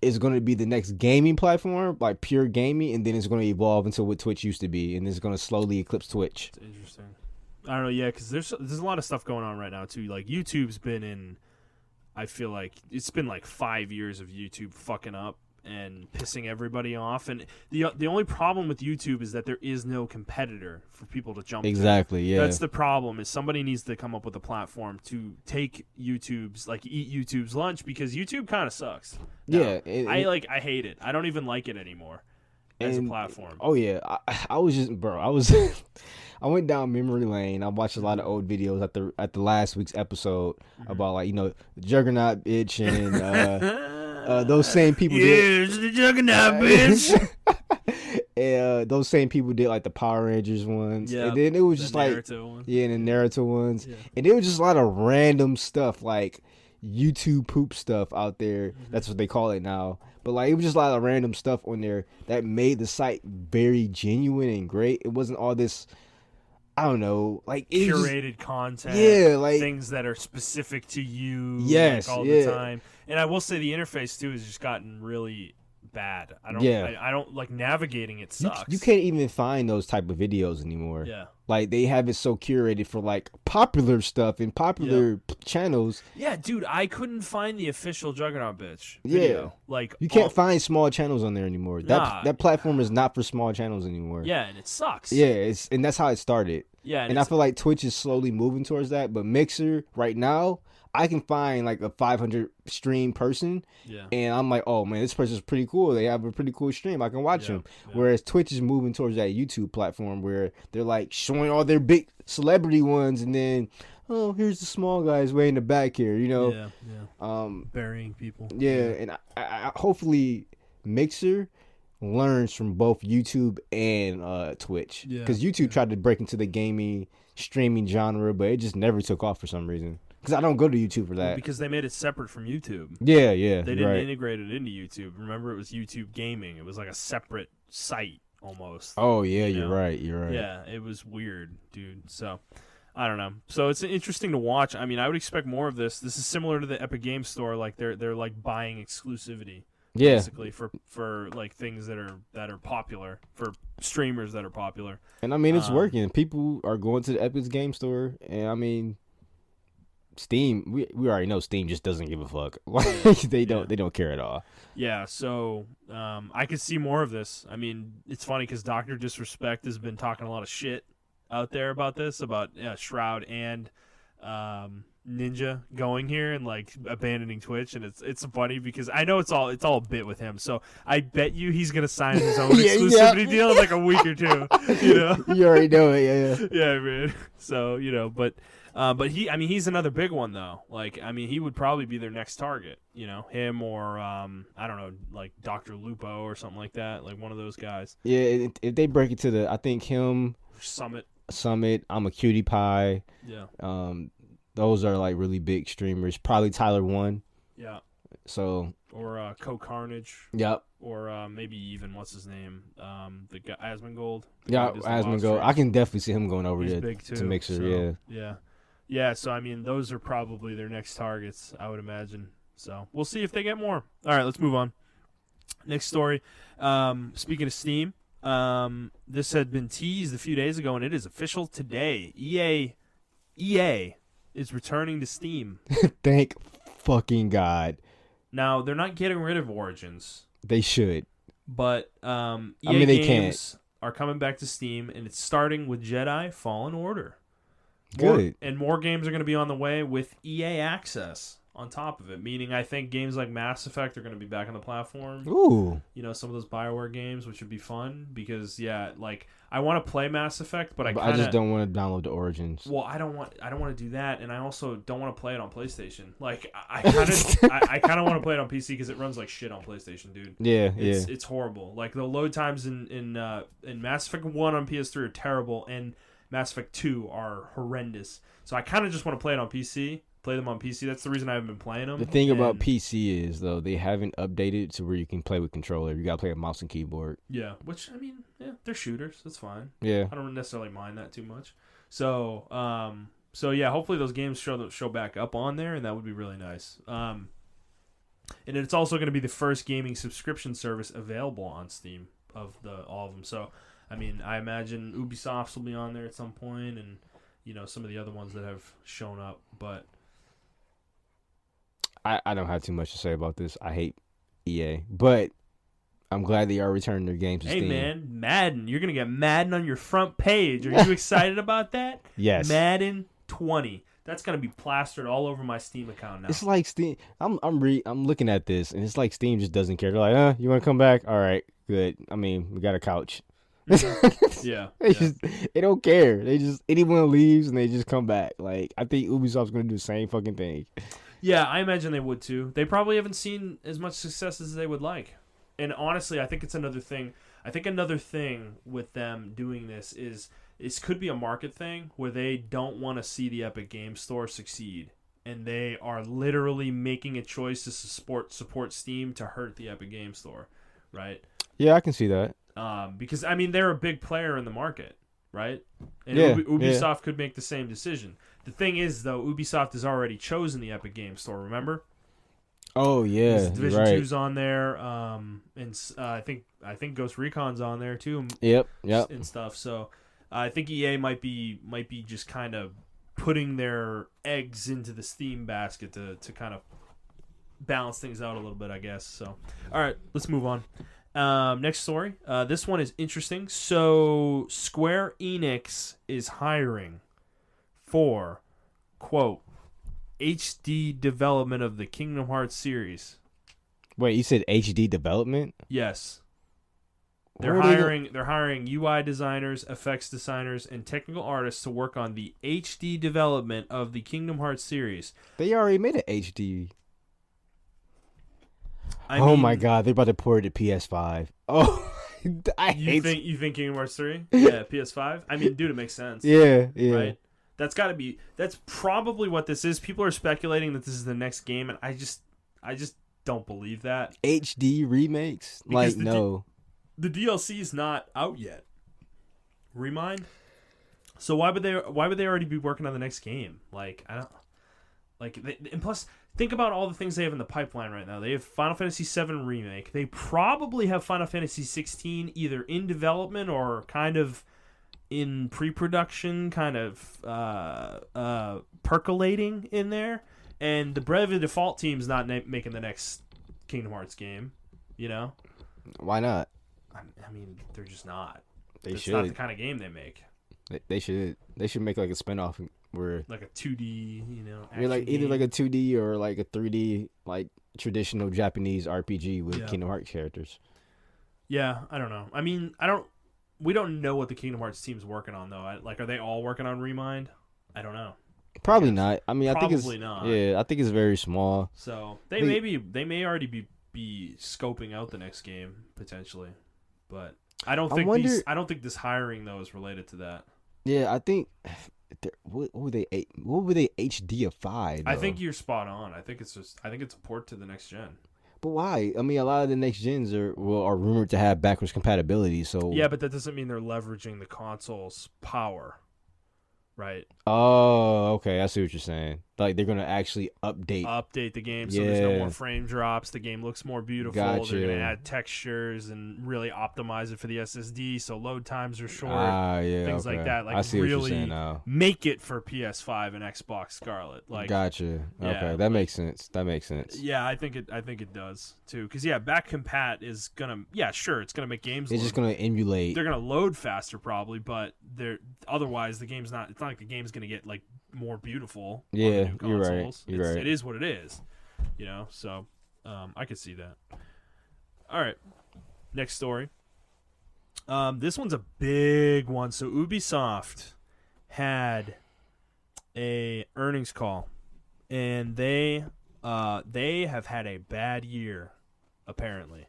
is going to be the next gaming platform, like pure gaming, and then it's going to evolve into what Twitch used to be, and it's going to slowly eclipse Twitch. It's interesting. I don't know, yeah, because there's a lot of stuff going on right now too. Like YouTube's been in, I feel like it's been like 5 years of YouTube fucking up and pissing everybody off. And the only problem with YouTube is that there is no competitor for people to jump Exactly, to. yeah. That's the problem, is somebody needs to come up with a platform to take eat YouTube's lunch, because YouTube kind of sucks. Yeah. I hate it. I don't even like it anymore as a platform. Oh, yeah. I was just, bro, I went down memory lane. I watched a lot of old videos at the last week's episode about, like, Juggernaut bitch and those same people did. The Juggernaut bitch. And those same people did like the Power Rangers ones. Yeah. And then it was just like ones. Yeah, and the Naruto ones. Yeah. And it was just a lot of random stuff, like YouTube poop stuff out there. Mm-hmm. That's what they call it now. But like it was just a lot of random stuff on there that made the site very genuine and great. It wasn't all this, I don't know, like curated content. Yeah, like things that are specific to you. Yes, like, all the time. And I will say the interface too has just gotten really bad. I don't like navigating it sucks. You can't even find those type of videos anymore. Yeah. Like they have it so curated for like popular stuff and popular channels. Yeah, dude, I couldn't find the official Juggernaut bitch video. Yeah. Like you can't find small channels on there anymore. That platform is not for small channels anymore. Yeah, and it sucks. Yeah, and that's how it started. Yeah, and I feel like Twitch is slowly moving towards that, but Mixer right now, I can find like a 500 stream person, and I'm like, oh man, this person's pretty cool. They have a pretty cool stream. I can watch them. Yeah. Whereas Twitch is moving towards that YouTube platform where they're like showing all their big celebrity ones, and then here's the small guys way in the back here, burying people. Yeah, and I hopefully Mixer learns from both YouTube and Twitch, because YouTube tried to break into the gaming streaming genre, but it just never took off for some reason. Because I don't go to YouTube for that. Well, because they made it separate from YouTube. Yeah. They didn't integrate it into YouTube. Remember, it was YouTube Gaming. It was like a separate site almost. Oh, yeah, you're right. Yeah, it was weird, dude. So, I don't know. So, it's interesting to watch. I mean, I would expect more of this. This is similar to the Epic Game Store. Like, they're like buying exclusivity. Yeah. Basically, for like things that are popular, for streamers that are popular. And, I mean, it's working. People are going to the Epic Game Store, and, I mean, Steam, we already know Steam just doesn't give a fuck. They don't care at all. Yeah, so I could see more of this. I mean, it's funny because Dr. Disrespect has been talking a lot of shit out there about this, about Shroud and Ninja going here and like abandoning Twitch, and it's funny because I know it's all a bit with him. So I bet you he's gonna sign his own exclusivity deal in like a week or two. You already know it, yeah, man. So but he's another big one though. Like, I mean, he would probably be their next target. Him or I don't know, like Dr. Lupo or something like that. Like one of those guys. Yeah, if they break it to I think him, Summit. I'm a Cutie Pie. Yeah. Those are like really big streamers. Probably Tyler One. Yeah. So. Or Co Carnage. Yep. Or maybe even what's his name? The guy Asmongold. Yeah, Asmongold. I can definitely see him going over to Mixer. So, yeah. So I mean, those are probably their next targets, I would imagine. So we'll see if they get more. All right, let's move on. Next story. Speaking of Steam, this had been teased a few days ago, and it is official today. EA is returning to Steam. Thank fucking God. Now, they're not getting rid of Origins. They should. But EA games are coming back to Steam, and it's starting with Jedi Fallen Order. Good. And more games are going to be on the way with EA Access on top of it, meaning I think games like Mass Effect are going to be back on the platform. Ooh. Some of those BioWare games, which would be fun because, I want to play Mass Effect, but I just don't want to download the Origins. Well, I don't want to do that, and I also don't want to play it on PlayStation. Like, I kind of want to play it on PC because it runs like shit on PlayStation, dude. Yeah, it's horrible. Like the load times in Mass Effect 1 on PS3 are terrible, and Mass Effect 2 are horrendous. So I kind of just want to play it on PC. Play them on PC. That's the reason I haven't been playing them. The thing about PC is, though, they haven't updated to where you can play with controller. You got to play with mouse and keyboard. Yeah, which, I mean, they're shooters. That's fine. Yeah. I don't necessarily mind that too much. So, hopefully those games show back up on there, and that would be really nice. and it's also going to be the first gaming subscription service available on Steam of all of them. So, I mean, I imagine Ubisoft will be on there at some point, and some of the other ones that have shown up. But I don't have too much to say about this. I hate EA, but I'm glad they are returning their games to Steam. Hey, man, Madden. You're going to get Madden on your front page. Are you excited about that? Yes. Madden 20. That's going to be plastered all over my Steam account now. It's like Steam. I'm looking at this, and it's like Steam just doesn't care. They're like, you want to come back? All right, good. I mean, we got a couch. Yeah. They don't care. Anyone leaves, and they just come back. Like, I think Ubisoft's going to do the same fucking thing. Yeah, I imagine they would, too. They probably haven't seen as much success as they would like. And honestly, I think it's another thing. I think another thing with them doing this is this could be a market thing where they don't want to see the Epic Games Store succeed, and they are literally making a choice to support Steam to hurt the Epic Games Store, right? Yeah, I can see that. Because I mean they're a big player in the market, right? And yeah, Ubisoft could make the same decision. The thing is, though, Ubisoft has already chosen the Epic Games Store. Remember? Oh yeah, Division right. 2's on there, and I think Ghost Recon's on there too. Yep, and stuff. So I think EA might be just kind of putting their eggs into the Steam basket to kind of balance things out a little bit, I guess. So all right, let's move on. Next story. This one is interesting. So Square Enix is hiring for, quote, HD development of the Kingdom Hearts series. Wait, you said HD development? Yes. They're hiring UI designers, effects designers, and technical artists to work on the HD development of the Kingdom Hearts series. They already made an HD. I mean, my God, they're about to port it to PS5. Oh, you think Kingdom Hearts 3? Yeah, PS5. I mean, dude, it makes sense. Yeah. Right. That's probably what this is. People are speculating that this is the next game, and I just don't believe that. HD remakes? Because no. The DLC is not out yet. Remind? So why would they already be working on the next game? Like, I don't and plus think about all the things they have in the pipeline right now. They have Final Fantasy VII Remake. They probably have Final Fantasy 16 either in development or kind of in pre-production, kind of percolating in there. And the Brave Default team's not making the next Kingdom Hearts game, Why not? I mean, they're just not. It's not the kind of game they make. They should make like a spinoff where like a 2D, either like a 2D or like a 3D like traditional Japanese RPG with Kingdom Hearts characters. Yeah, I don't know. I mean, we don't know what the Kingdom Hearts team's working on though. Are they all working on Remind? I don't know. Probably not. I mean, I think it's not. Yeah, I think it's very small. So they may already be scoping out the next game potentially, but I don't think this hiring though is related to that. Yeah, I think what were they HD-ified? I think you're spot on. I think it's a port to the next gen. But why? I mean, a lot of the next gens are rumored to have backwards compatibility. So yeah, but that doesn't mean they're leveraging the console's power, right? Oh, okay. I see what you're saying. Like they're gonna actually update the game so there's no more frame drops. The game looks more beautiful. Gotcha. They're gonna add textures and really optimize it for the SSD so load times are short. Things like that. Like I see really what you're saying now. Make it for PS5 and Xbox Scarlet. Like gotcha. Okay, that makes sense. Yeah, I think it does too. Because back compat is gonna it's gonna make games. It's just gonna emulate. They're gonna load faster probably, but otherwise the game's not. It's not like the game's gonna get like more beautiful. Yeah, you're right. It is what it is, So I could see that. All right, next story. This one's a big one. So Ubisoft had a earnings call, and they have had a bad year, apparently.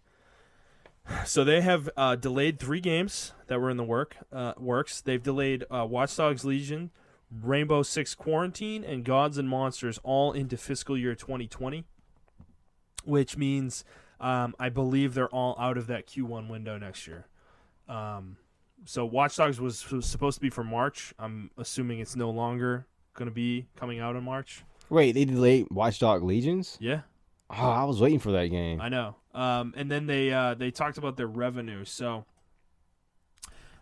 So they have delayed 3 games that were in the works. They've delayed Watch Dogs Legion, Rainbow Six Quarantine, and Gods and Monsters all into fiscal year 2020, which means I believe they're all out of that Q1 window next year. So Watch Dogs was supposed to be for March. I'm assuming it's no longer going to be coming out in March. Wait, they delayed Watch Dogs Legions? Yeah. Oh, I was waiting for that game. I know. And then they talked about their revenue. So,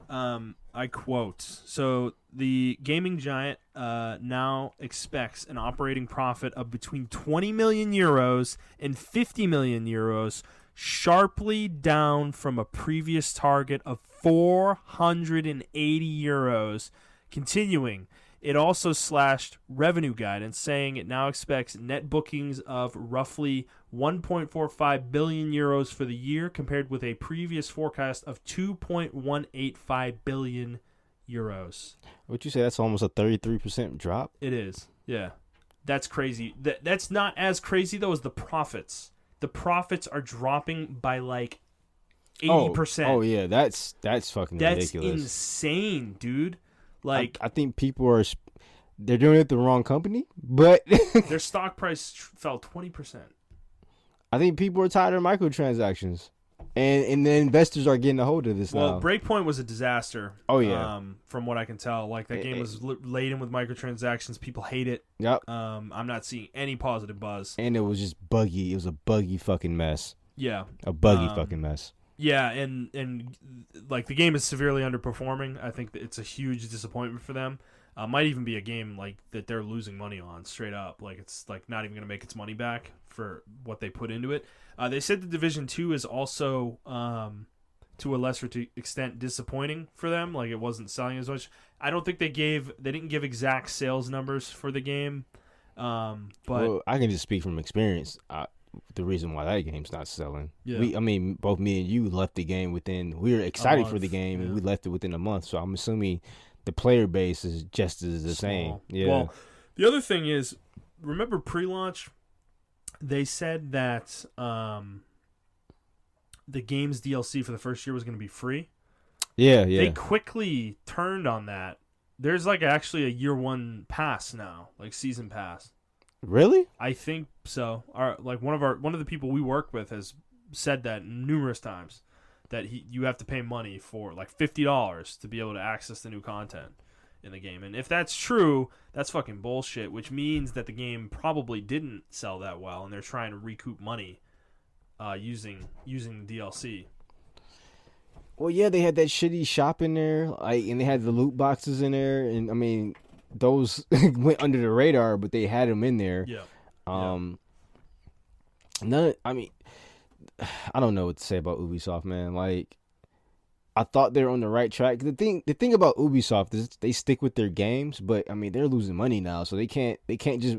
I quote: "So the gaming giant now expects an operating profit of between 20 million euros and 50 million euros, sharply down from a previous target of 480 euros." Continuing, it also slashed revenue guidance, saying it now expects net bookings of roughly 1.45 billion euros for the year, compared with a previous forecast of 2.185 billion euros. Would you say that's almost a 33% drop? It is, yeah. That's crazy. That's not as crazy, though, as the profits. The profits are dropping by like 80%. Oh yeah, that's fucking ridiculous. That's insane, dude. Like, I think people they're doing it the wrong company, but their stock price fell 20%. I think people are tired of microtransactions, and the investors are getting a hold of this now. Well, Breakpoint was a disaster. Oh yeah, from what I can tell, like that game was laden with microtransactions. People hate it. Yep. I'm not seeing any positive buzz. And it was just buggy. It was a buggy fucking mess. Yeah. A buggy fucking mess. Yeah, and like the game is severely underperforming. I think that it's a huge disappointment for them. Might even be a game like that they're losing money on straight up. Like it's like not even going to make its money back for what they put into it. They said the Division 2 is also to a lesser extent disappointing for them. Like it wasn't selling as much. I don't think they didn't give exact sales numbers for the game. But well, I can just speak from experience. The reason why that game's not selling. Yeah. Both me and you left the game we were excited for the game, and we left it within a month. So I'm assuming the player base is just as the same. Yeah. Well, the other thing is, remember pre-launch, they said that the game's DLC for the first year was going to be free. Yeah. They quickly turned on that. There's like actually a year one pass now, like season pass. Really? I think so. One of the people we work with has said that numerous times, that you have to pay money for like $50 to be able to access the new content in the game. And if that's true, that's fucking bullshit, which means that the game probably didn't sell that well and they're trying to recoup money using DLC. Well, yeah, they had that shitty shop in there, and they had the loot boxes in there, and I mean, those went under the radar, but they had them in there. Yeah. I mean, I don't know what to say about Ubisoft, man. Like, I thought they were on the right track. The thing about Ubisoft is they stick with their games, but I mean, they're losing money now, so they can't just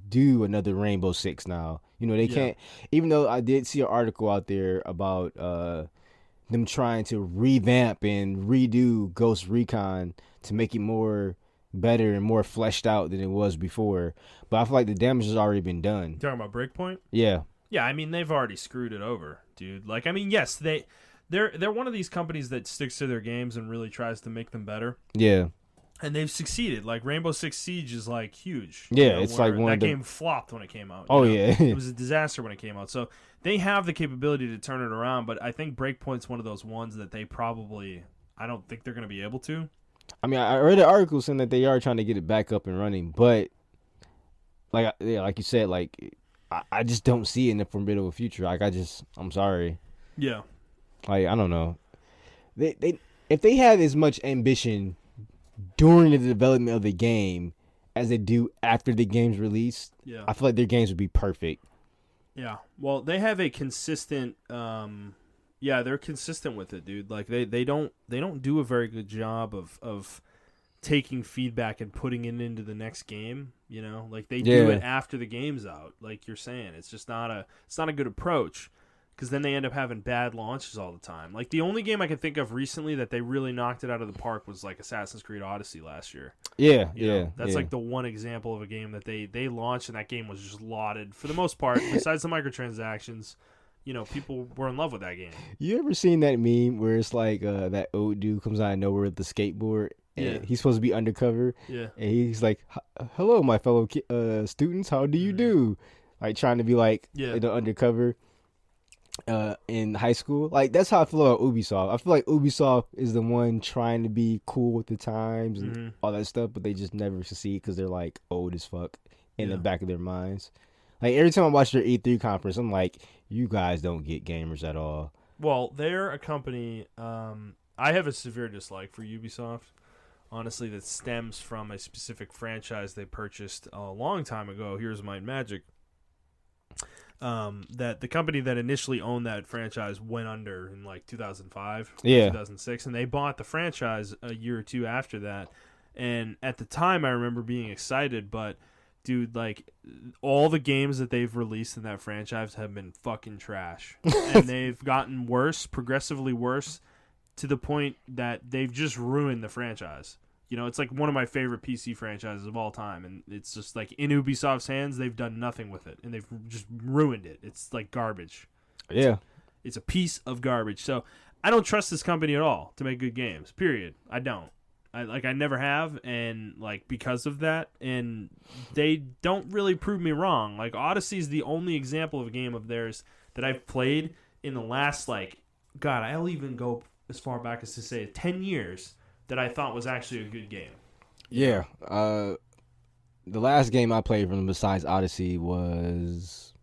do another Rainbow Six now. You know, they can't. Even though I did see an article out there about them trying to revamp and redo Ghost Recon to make it more better and more fleshed out than it was before, but I feel like the damage has already been done. You talking about Breakpoint? Yeah. I mean, they've already screwed it over, dude. Like, I mean, yes, they're one of these companies that sticks to their games and really tries to make them better. Yeah. And they've succeeded. Like Rainbow Six Siege is like huge. Yeah, it's like that game flopped when it came out. Yeah, it was a disaster when it came out. So they have the capability to turn it around, but I think Breakpoint's one of those ones that I don't think they're going to be able to. I mean, I read an article saying that they are trying to get it back up and running, but like you said, like I just don't see it in the formidable future. Like I'm sorry. Yeah. Like I don't know. They if they had as much ambition during the development of the game as they do after the game's release, I feel like their games would be perfect. Yeah. Well, they have a consistent they're consistent with it, dude. Like they don't do a very good job of taking feedback and putting it into the next game, you know? Like they do it after the game's out, like you're saying. It's just not a good approach, because then they end up having bad launches all the time. Like the only game I can think of recently that they really knocked it out of the park was like Assassin's Creed Odyssey last year. Yeah, you know? That's like the one example of a game that they launched and that game was just lauded for the most part, besides the microtransactions. You know, people were in love with that game. You ever seen that meme where it's like that old dude comes out of nowhere with the skateboard? And he's supposed to be undercover. Yeah. And he's like, hello, my fellow students. How do you do? Like trying to be like undercover in high school. Like that's how I feel about Ubisoft. I feel like Ubisoft is the one trying to be cool with the times and all that stuff, but they just never succeed because they're like old as fuck in the back of their minds. Like every time I watch their E3 conference, I'm like, you guys don't get gamers at all. Well, they're a company. I have a severe dislike for Ubisoft. Honestly, that stems from a specific franchise they purchased a long time ago. Here's Might and Magic. That the company that initially owned that franchise went under in like 2005, 2006, and they bought the franchise a year or two after that. And at the time, I remember being excited, but dude, like all the games that they've released in that franchise have been fucking trash, and they've gotten worse, progressively worse, to the point that they've just ruined the franchise. You know, it's like one of my favorite PC franchises of all time, and it's just like in Ubisoft's hands, they've done nothing with it, and they've just ruined it. It's like garbage. Yeah. It's a piece of garbage. So I don't trust this company at all to make good games, period. I don't. I never have, and like because of that, and they don't really prove me wrong. Like Odyssey is the only example of a game of theirs that I've played in the last, like, God, I'll even go as far back as to say 10 years that I thought was actually a good game. Yeah. The last game I played from them besides Odyssey was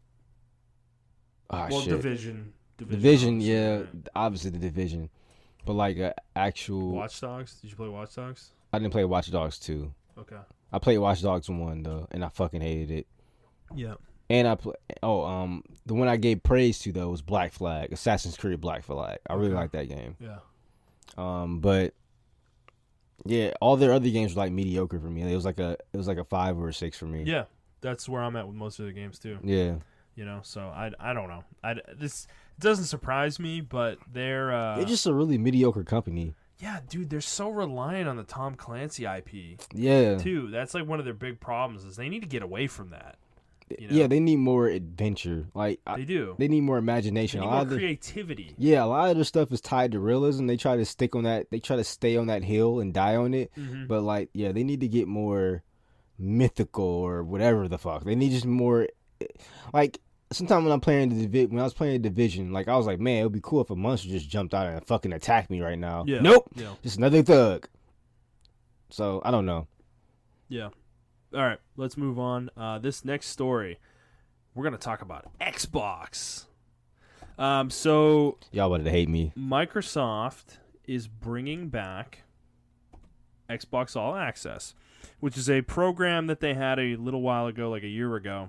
Division. Division, yeah, right. Obviously the Division. But like actual Watch Dogs? Did you play Watch Dogs? I didn't play Watch Dogs 2. Okay. I played Watch Dogs 1 though, and I fucking hated it. Yeah. And the one I gave praise to though was Black Flag, Assassin's Creed Black Flag. I really like that game. Yeah. But yeah, all their other games were like mediocre for me. It was like a 5 or a 6 for me. Yeah. That's where I'm at with most of the games too. Yeah. You know, so I don't know. This doesn't surprise me, but they're just a really mediocre company. Yeah, dude, they're so reliant on the Tom Clancy IP. Yeah. Too. That's like one of their big problems is they need to get away from that. You know? Yeah, they need more adventure. Like they do. They need more imagination. They need more creativity. Yeah, a lot of their stuff is tied to realism. They try to stick on that. They try to stay on that hill and die on it. Mm-hmm. But like, yeah, they need to get more mythical or whatever the fuck. They need just more. Like sometimes when I was playing Division, like I was like, man, it would be cool if a monster just jumped out and fucking attacked me right now. Yeah. Nope. Yeah. Just another thug. So I don't know. Yeah. All right, let's move on. This next story, we're going to talk about Xbox. So y'all wanted to hate me. Microsoft is bringing back Xbox All Access, which is a program that they had a little while ago, like a year ago,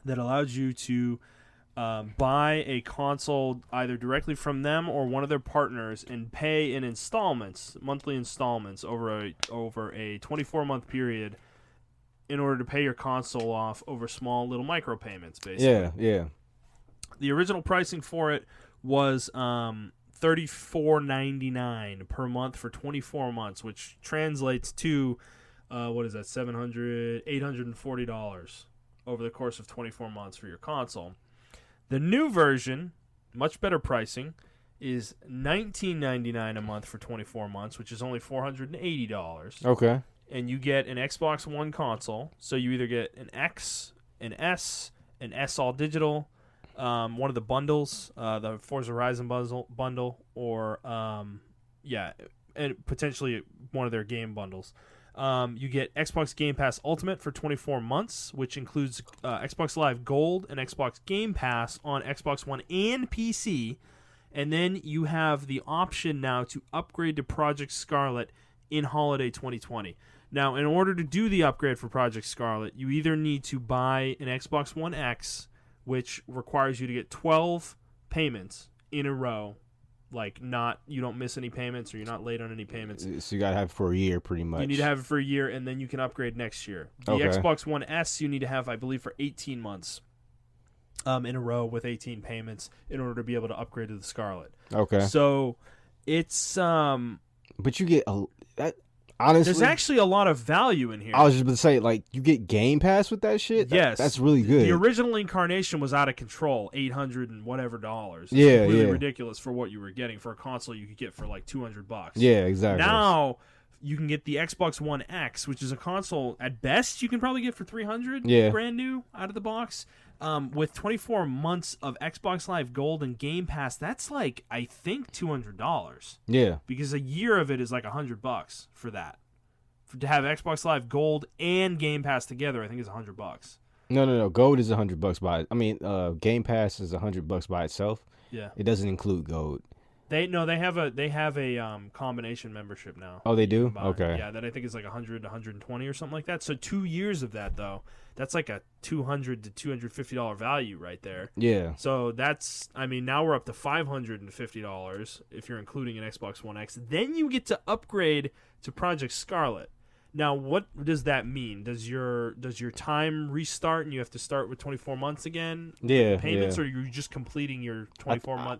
that allowed you to buy a console either directly from them or one of their partners and pay in installments, monthly installments over a 24-month period in order to pay your console off over small little micropayments, basically. Yeah, yeah. The original pricing for it was $34.99 per month for 24 months, which translates to $840 over the course of 24 months for your console. The new version, much better pricing, is $19.99 a month for 24 months, which is only $480. Okay. And you get an Xbox One console. So you either get an X, an S all digital, one of the bundles, the Forza Horizon bundle, or and potentially one of their game bundles. You get Xbox Game Pass Ultimate for 24 months, which includes Xbox Live Gold and Xbox Game Pass on Xbox One and PC. And then you have the option now to upgrade to Project Scarlet in holiday 2020. Now, in order to do the upgrade for Project Scarlet, you either need to buy an Xbox One X, which requires you to get 12 payments in a row. Like, you don't miss any payments or you're not late on any payments. So you got to have it for a year, pretty much. You need to have it for a year, and then you can upgrade next year. The Xbox One S, you need to have, I believe, for 18 months in a row with 18 payments in order to be able to upgrade to the Scarlet. Okay. So, it's... But you get... Honestly, there's actually a lot of value in here. I was just going to say, like, you get Game Pass with that shit? Yes. That's really good. The original incarnation was out of control, $800 and whatever dollars. It's yeah, really ridiculous for what you were getting for a console you could get for like $200. Yeah, exactly. Now you can get the Xbox One X, which is a console at best you can probably get for $300, brand new out of the box. With 24 months of Xbox Live Gold and Game Pass, that's like, I think, $200. Yeah. Because a year of it is like $100 for that. To have Xbox Live Gold and Game Pass together, I think is $100. No. Gold is $100 Game Pass is $100 by itself. Yeah. It doesn't include gold. They have a combination membership now. Oh, they do? Combined. Okay. Yeah, that I think is like 100 to 120 or something like that. So 2 years of that though, that's like a $200 to $250 value right there. Yeah. So that's, I mean, now we're up to $550 if you're including an Xbox One X. Then you get to upgrade to Project Scarlet. Now, what does that mean? Does your time restart and you have to start with 24 months again? Yeah. Payments, or are you just completing your 24-month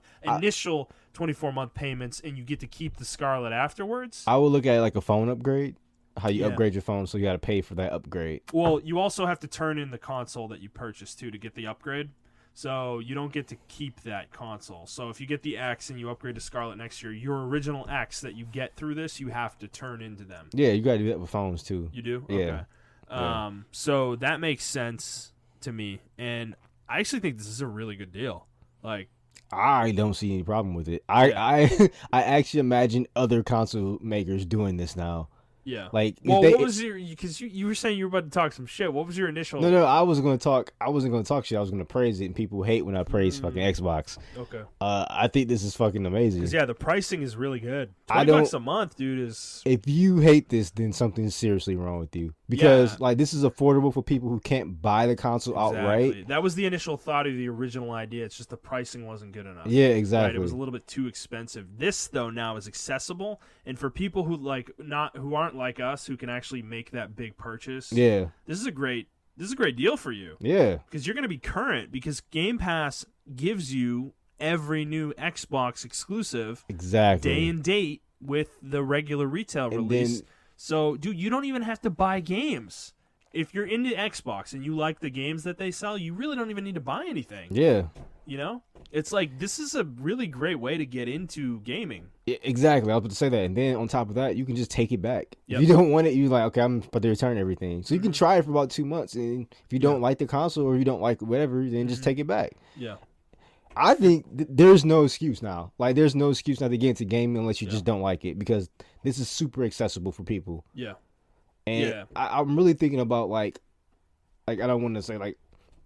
24-month payments, and you get to keep the Scarlet afterwards? I would look at it like a phone upgrade. How you Yeah. upgrade your phone, so you got to pay for that upgrade. Well, you also have to turn in the console that you purchased too to get the upgrade. So you don't get to keep that console. So if you get the X and you upgrade to Scarlet next year, your original X that you get through this, you have to turn into them. Yeah, you got to do that with phones too. You do? Yeah. Okay. So that makes sense to me, and I actually think this is a really good deal. Like, I don't see any problem with it. I actually imagine other console makers doing this now. yeah. Like, Well, what was your? Because you were saying you were about to talk some shit. What was your initial? No, I wasn't going to talk. I wasn't going to talk shit. I was going to praise it, and people hate when I praise fucking Xbox. Okay. I think this is fucking amazing. Because the pricing is really good. I $20 a month, dude, is. If you hate this, then something's seriously wrong with you. Because Yeah. this is affordable for people who can't buy the console outright. That was the initial thought of the original idea. It's just the pricing wasn't good enough. Yeah, Right? exactly. It was a little bit too expensive. This though now is accessible, and for people who who aren't like us, who can actually make that big purchase. Yeah, This is a great deal for you. yeah, Because you're going to be current, because Game Pass gives you every new Xbox exclusive exactly. day and date with the regular retail And release. then- So, dude, you don't even have to buy games. If you're into Xbox and you like the games that they sell, you really don't even need to buy anything. Yeah, You know? It's like, this is a really great way to get into gaming. exactly. I was about to say that. And then on top of that, you can just take it back. Yep. If you don't want it, you're like, okay, I'm about to return everything. So you can try it for about 2 months. And if you don't like the console or you don't like whatever, then just take it back. Yeah. I think there's no excuse now. Like, there's no excuse now to get into gaming unless you just don't like it, because this is super accessible for people. Yeah. And Yeah. I'm really thinking about like I don't want to say like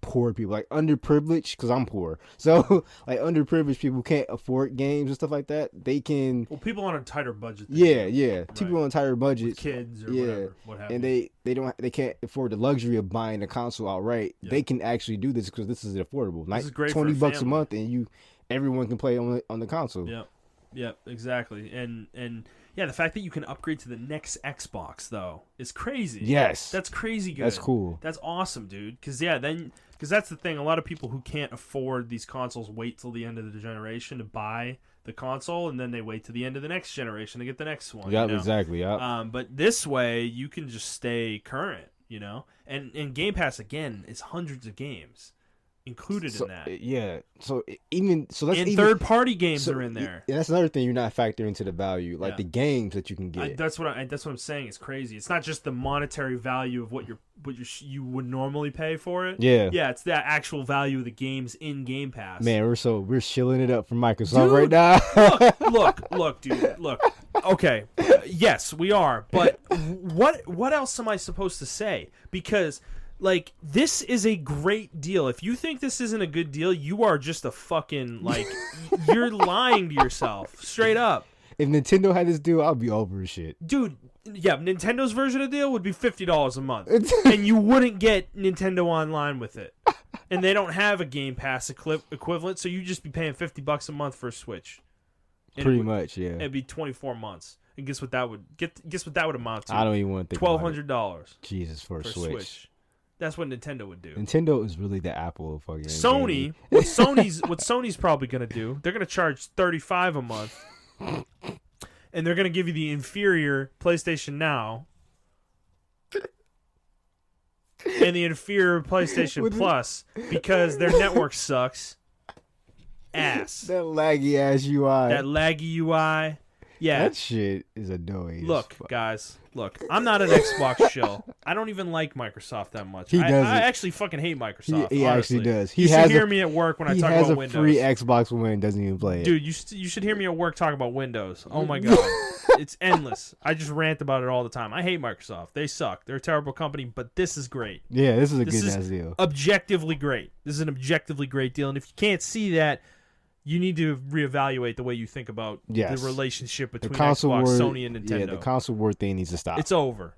poor people, like underprivileged, because I'm poor. So like underprivileged people who can't afford games and stuff like that, they can. Well, people on a tighter budget. than Yeah, you, yeah. People on tighter budgets, kids or yeah, whatever. What have and you. they can't afford the luxury of buying a console outright. Yeah. They can actually do this because this is affordable. This is great for a $20 a family. month, and everyone can play on the console. Yeah, exactly. And yeah, the fact that you can upgrade to the next Xbox though is crazy. Yes, That's crazy good. that's cool. That's awesome, dude. Because that's the thing. A lot of people who can't afford these consoles wait till the end of the generation to buy the console, and then they wait to the end of the next generation to get the next one. Yeah, you know? exactly. Yeah. But this way, you can just stay current, you know. And Game Pass again is hundreds of games included in that. Yeah. So that's And even third-party games are in there. Yeah, that's another thing you're not factoring into the value, like Yeah. the games that you can get. That's what I'm saying. It's crazy. It's not just the monetary value of what you would normally pay for it. Yeah. Yeah, it's the actual value of the games in Game Pass. Man, we're shilling it up for Microsoft Dude, right now. look, dude, look. Okay, yes, we are. But what else am I supposed to say? Because like, this is a great deal. If you think this isn't a good deal, you are just a fucking like you're lying to yourself, straight up. If Nintendo had this deal, I'd be over as shit. Dude, yeah, Nintendo's version of the deal would be $50 a month, and you wouldn't get Nintendo Online with it. And they don't have a Game Pass equivalent, so you'd just be paying $50 a month for a Switch. And Pretty much, yeah. It'd be 24 months. And guess what that would amount to? I don't even want to think $1,200 Jesus for a for a Switch. Switch. That's what Nintendo would do. Nintendo is really the Apple of fucking Sony, gaming. what Sony's probably gonna do? They're gonna charge $35 a month, and they're gonna give you the inferior PlayStation Now and the inferior PlayStation Plus because their network sucks ass. That laggy ass UI. That laggy UI. Yeah. That shit is annoying. as Look, fuck. guys. Look, I'm not an Xbox shill. I don't even like Microsoft that much. He doesn't. I actually fucking hate Microsoft. He honestly. actually does. You should hear me at work when I He talk has about a Windows. free Xbox One and doesn't even play it. Dude, you should hear me at work talk about Windows. Oh my god. it's endless. I just rant about it all the time. I hate Microsoft. They suck. They're a terrible company, but this is great. Yeah, this is a good-ass deal. Objectively great. This is an objectively great deal, and if you can't see that, you need to reevaluate the way you think about the relationship between Xbox, Sony, and Nintendo. Yeah, the console war thing needs to stop. It's over.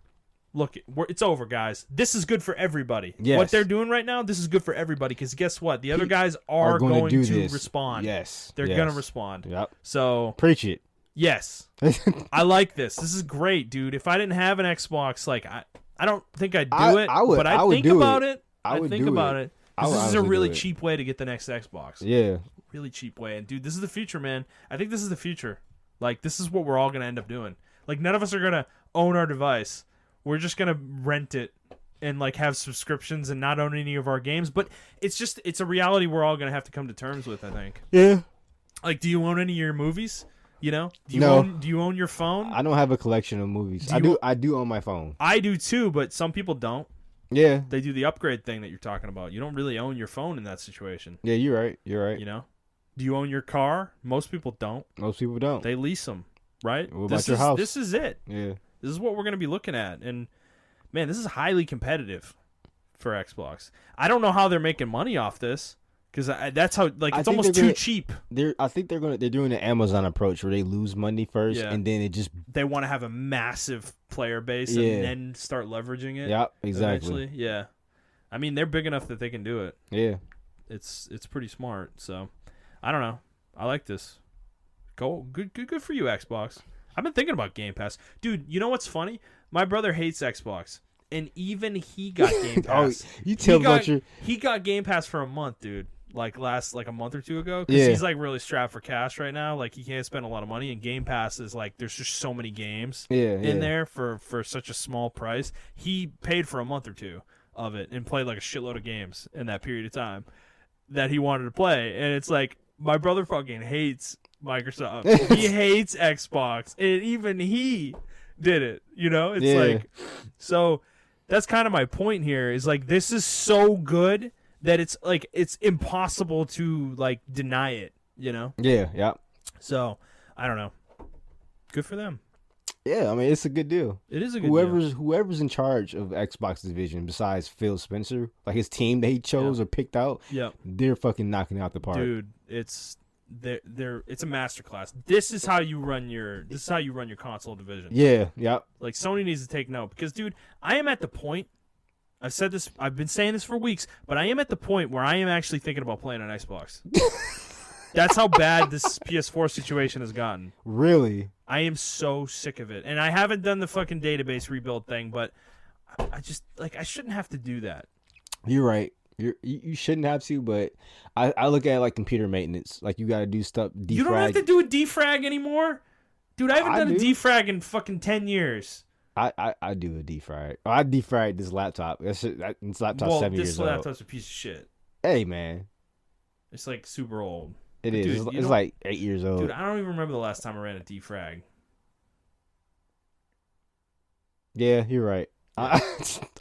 Look, it's over, guys. This is good for everybody. Yes. What they're doing right now, this is good for everybody, because guess what? The other guys are going to respond. Yes. They're going to respond. Yep. So preach it. Yes. I like this. This is great, dude. If I didn't have an Xbox, like I don't think I'd do it, but I think about it. I think about it. This is a really cheap way to get the next Xbox. Yeah. Really cheap way. And dude, this is the future, man. I think this is the future. Like, this is what we're all going to end up doing. Like, none of us are going to own our device. We're just going to rent it and like have subscriptions and not own any of our games. But it's a reality we're all going to have to come to terms with, I think. Yeah. Like, do you own any of your movies? You know? Do you own your phone? I don't have a collection of movies. I do own my phone. I do too, but some people don't. Yeah. They do the upgrade thing that you're talking about. You don't really own your phone in that situation. Yeah, you're right. You know? Do you own your car? Most people don't. Most people don't. They lease them, right? What about your house? This is it. Yeah. This is what we're going to be looking at. And, man, this is highly competitive for Xbox. I don't know how they're making money off this, because that's how, like, it's almost too cheap. I think they're doing the Amazon approach where they lose money first, and then they want to have a massive player base and then start leveraging it. Yep, exactly. Eventually. Yeah. I mean, they're big enough that they can do it. Yeah. It's pretty smart. So, I don't know. I like this. Good for you, Xbox. I've been thinking about Game Pass. Dude, you know what's funny? My brother hates Xbox, and even he got Game Pass. He got Game Pass for a month, dude. Like a month or two ago, because he's like really strapped for cash right now. Like, he can't spend a lot of money, and Game Pass is like, there's just so many games in there for such a small price. He paid for a month or two of it and played like a shitload of games in that period of time that he wanted to play. And it's like, my brother fucking hates Microsoft. He hates Xbox, and even he did it. You know, it's like, so that's kind of my point here. Is like, this is so good that it's like, it's impossible to like deny it. You know? Yeah. So I don't know. Good for them. Yeah, I mean, it's a good deal. It is a good deal. Whoever's in charge of Xbox division besides Phil Spencer, like his team that he chose or picked out, they're fucking knocking out the park. Dude, it's a masterclass. This is how you run your console division. Yeah. Like, Sony needs to take note, because dude, I am at the point, I've been saying this for weeks, but I am at the point where I am actually thinking about playing on Xbox. That's how bad this PS4 situation has gotten. Really? I am so sick of it. And I haven't done the fucking database rebuild thing, but I just, like, I shouldn't have to do that. You're right. You shouldn't have to, but I look at it like computer maintenance. Like, you got to do stuff. Defrag. You don't have to do a defrag anymore? Dude, I haven't done a defrag in fucking 10 years. I do a defrag. I defragged this laptop. This laptop's 7 years old. This laptop's a piece of shit. Hey, man. It's like super old. It is. Dude, it's like 8 years old. Dude, I don't even remember the last time I ran a defrag. Yeah, you're right. I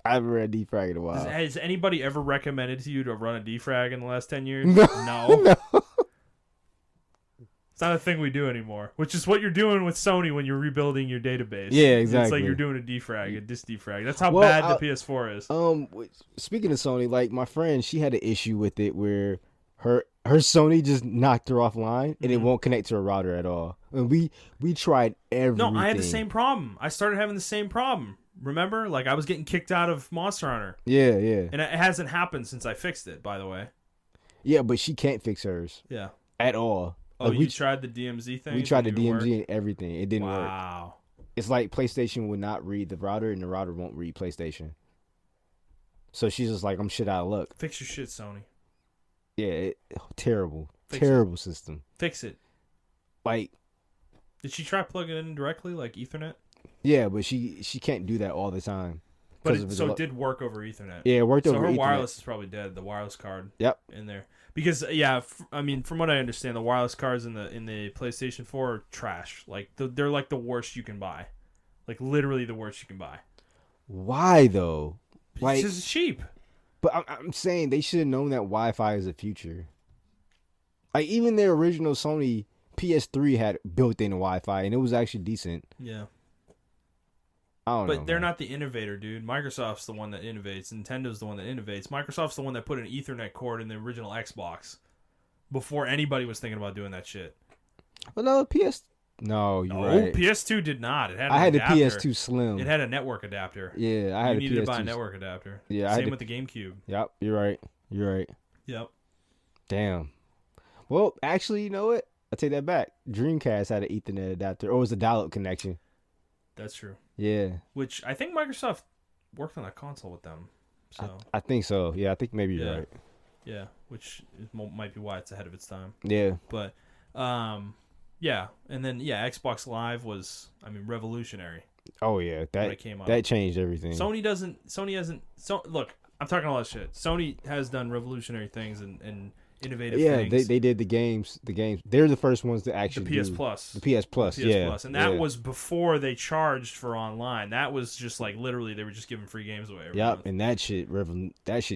haven't ran a defrag in a while. Has anybody ever recommended to you to run a defrag in the last 10 years? No. It's not a thing we do anymore, which is what you're doing with Sony when you're rebuilding your database. Yeah, exactly. It's like you're doing a defrag, a disk defrag. That's how bad the PS4 is. Speaking of Sony, like, my friend, she had an issue with it where her Sony just knocked her offline, and it won't connect to her router at all. And we tried everything. No, I had the same problem. I started having the same problem. Remember? Like, I was getting kicked out of Monster Hunter. Yeah. And it hasn't happened since I fixed it, by the way. Yeah, but she can't fix hers. Yeah. At all. Oh, like, you tried the DMZ thing? We tried the DMZ and everything. It didn't work. Wow. It's like PlayStation would not read the router, and the router won't read PlayStation. So she's just like, I'm shit out of luck. Fix your shit, Sony. Yeah, terrible system. Fix it. Like, did she try plugging it in directly, like Ethernet? Yeah, but she can't do that all the time. But it did work over Ethernet. Yeah, it worked over Ethernet. So her wireless is probably dead. The wireless card. Yep. In there, because I mean, from what I understand, the wireless cards in the PlayStation 4 are trash. Like, they're like the worst you can buy, like literally the worst you can buy. Why though? Like, it's just cheap. But I'm saying they should have known that Wi-Fi is the future. Like, even their original Sony PS3 had built-in Wi-Fi, and it was actually decent. Yeah. I don't know. But they're man. not the innovator, dude. Microsoft's the one that innovates. Nintendo's the one that innovates. Microsoft's the one that put an Ethernet cord in the original Xbox before anybody was thinking about doing that shit. Well, no, No, you're right. PS2 did not. It had. I had the adapter. PS2 Slim. It had a network adapter. Yeah, I had you a PS2. needed to buy a network adapter. Yeah, Same with the GameCube. Yep, you're right. You're right. Yep. Damn. Well, actually, you know what? I take that back. Dreamcast had an Ethernet adapter, or it was a dial-up connection. That's true. Yeah. Which I think Microsoft worked on that console with them. So I think so. Yeah, I think maybe you're right. Yeah, which might be why it's ahead of its time. Yeah. But, yeah, and then Xbox Live was, revolutionary. Oh yeah, when it came out. that changed everything. Sony hasn't. Look, I'm talking all that shit. Sony has done revolutionary things and innovative things. Yeah, they did the games. They're the first ones to actually the PS Plus. The PS Plus, and that was before they charged for online. That was just like literally they were just giving free games away. Yep, and that shit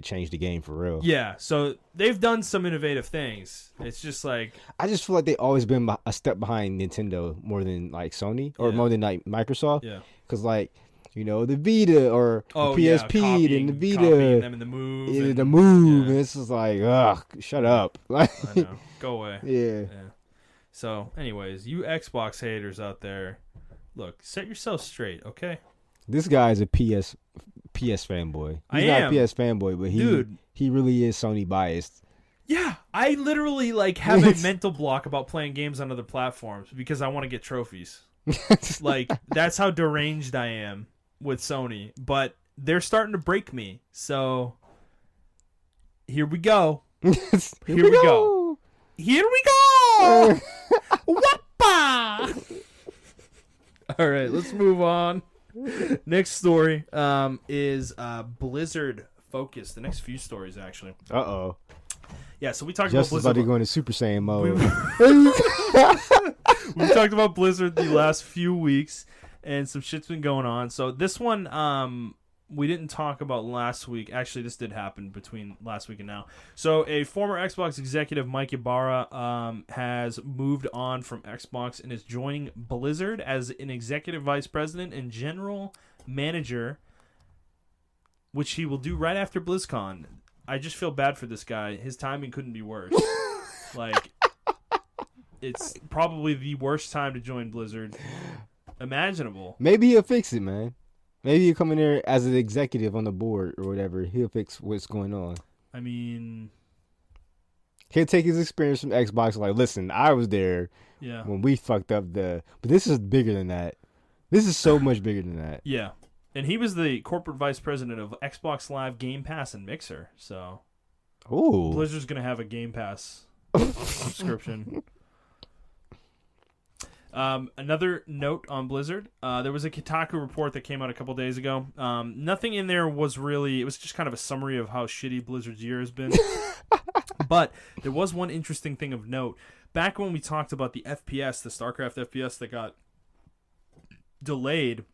changed the game for real. Yeah, so they've done some innovative things. It's just like I just feel like they always been a step behind Nintendo more than like Sony or more than like Microsoft. Yeah, because like. You know, the Vita or the PSP and the Vita. Them in the Move. And the Move. And it's just like, ugh, shut up. I know. Go away. Yeah. So, anyways, you Xbox haters out there, look, set yourself straight, okay? This guy's a PS fanboy. He's not a PS fanboy, but he really is Sony biased. Yeah, I literally have a mental block about playing games on other platforms because I want to get trophies. That's how deranged I am with Sony, but they're starting to break me. So here we go. Here we go. Whoppa! All right, let's move on. Next story is Blizzard focused. The next few stories, actually. Uh-oh. Yeah, so we talked Just about Blizzard. About to go into Super Saiyan mode. We talked about Blizzard the last few weeks, and some shit's been going on. So this one, we didn't talk about last week. Actually, this did happen between last week and now. So a former Xbox executive, Mike Ybarra, has moved on from Xbox and is joining Blizzard as an executive vice president and general manager, which he will do right after BlizzCon. I just feel bad for this guy. His timing couldn't be worse. It's probably the worst time to join Blizzard imaginable. Maybe he'll fix it, man. Maybe he'll come in there as an executive on the board or whatever. He'll fix what's going on. I mean, he'll take his experience from Xbox. Like, listen, I was there when we fucked up but this is bigger than that. This is so much bigger than that. Yeah. And he was the corporate vice president of Xbox Live, Game Pass, and Mixer. So, Blizzard's going to have a Game Pass subscription. Another note on Blizzard. There was a Kotaku report that came out a couple days ago. Nothing in there was really... It was just kind of a summary of how shitty Blizzard's year has been. But there was one interesting thing of note. Back when we talked about the FPS, the StarCraft FPS that got delayed,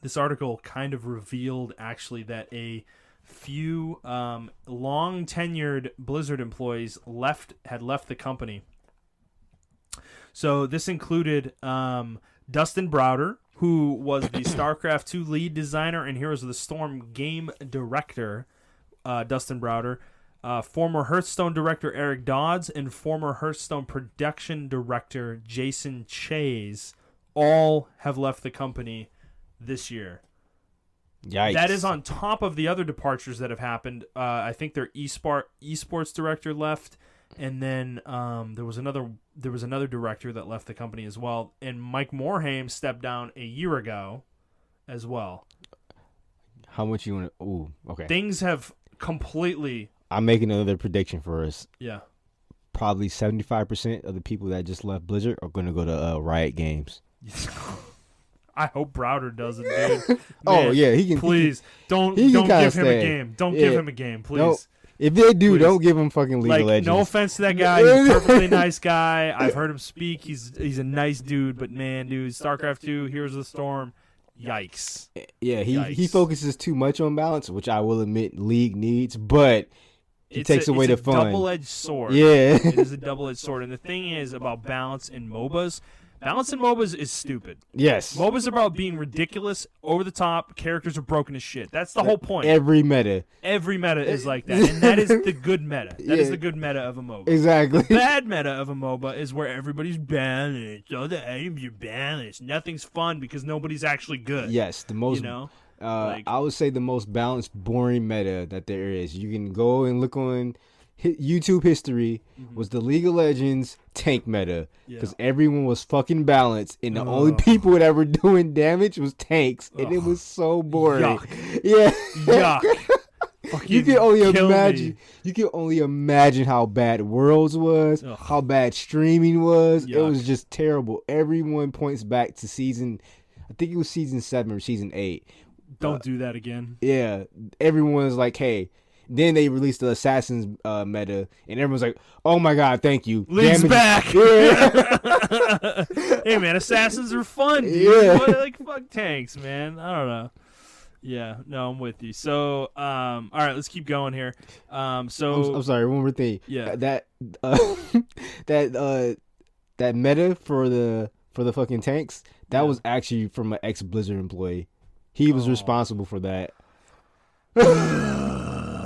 this article kind of revealed actually that a few long-tenured Blizzard employees had left the company. So this included Dustin Browder, who was the StarCraft 2 lead designer and Heroes of the Storm game director, Dustin Browder, former Hearthstone director Eric Dodds, and former Hearthstone production director Jason Chase, all have left the company this year. Yikes. That is on top of the other departures that have happened. I think their esports director left, and then there was another director that left the company as well. And Mike Morhaime stepped down a year ago as well. How much you want to... Ooh, okay. Things have completely... I'm making another prediction for us. Yeah. Probably 75% of the people that just left Blizzard are going to go to Riot Games. I hope Browder doesn't, dude. Man, oh yeah, he can. Please don't give him a game. Don't give him a game, please. No, if they do, don't give him fucking League of Legends. No offense to that guy, he's a perfectly nice guy. I've heard him speak. He's a nice dude, but man, dude, StarCraft 2, Heroes of the Storm, yikes. Yeah, he focuses too much on balance, which I will admit League needs, but He takes away the fun. It's a double-edged sword. Yeah. It is a double-edged sword. And the thing is about balance in MOBAs. Balance in MOBAs is stupid. Yes. MOBAs are about being ridiculous, over the top. Characters are broken as shit. That's the whole point. Every meta is like that, and that is the good meta. That is the good meta of a MOBA. Exactly. The bad meta of a MOBA is where everybody's balanced. All the items are balanced. Nothing's fun because nobody's actually good. Yes, the most. I would say the most balanced, boring meta that there is. You can go and look on YouTube history. Was the League of Legends tank meta, because everyone was fucking balanced, and the only people that were doing damage was tanks, and it was so boring. Yuck. Yeah, yuck. You can only imagine. You can only imagine how bad Worlds was, how bad streaming was. Yuck. It was just terrible. Everyone points back to season. I think it was season 7 or season 8. Don't do that again. Yeah, everyone's like, hey. Then they released the Assassins meta, and everyone's like, "Oh my god, thank you!" League's back. Yeah. Hey man, Assassins are fun, dude. Yeah. Like fuck tanks, man. I don't know. Yeah, no, I'm with you. So, all right, let's keep going here. I'm sorry. One more thing. Yeah. That meta for the fucking tanks that was actually from an ex-Blizzard employee. He was responsible for that.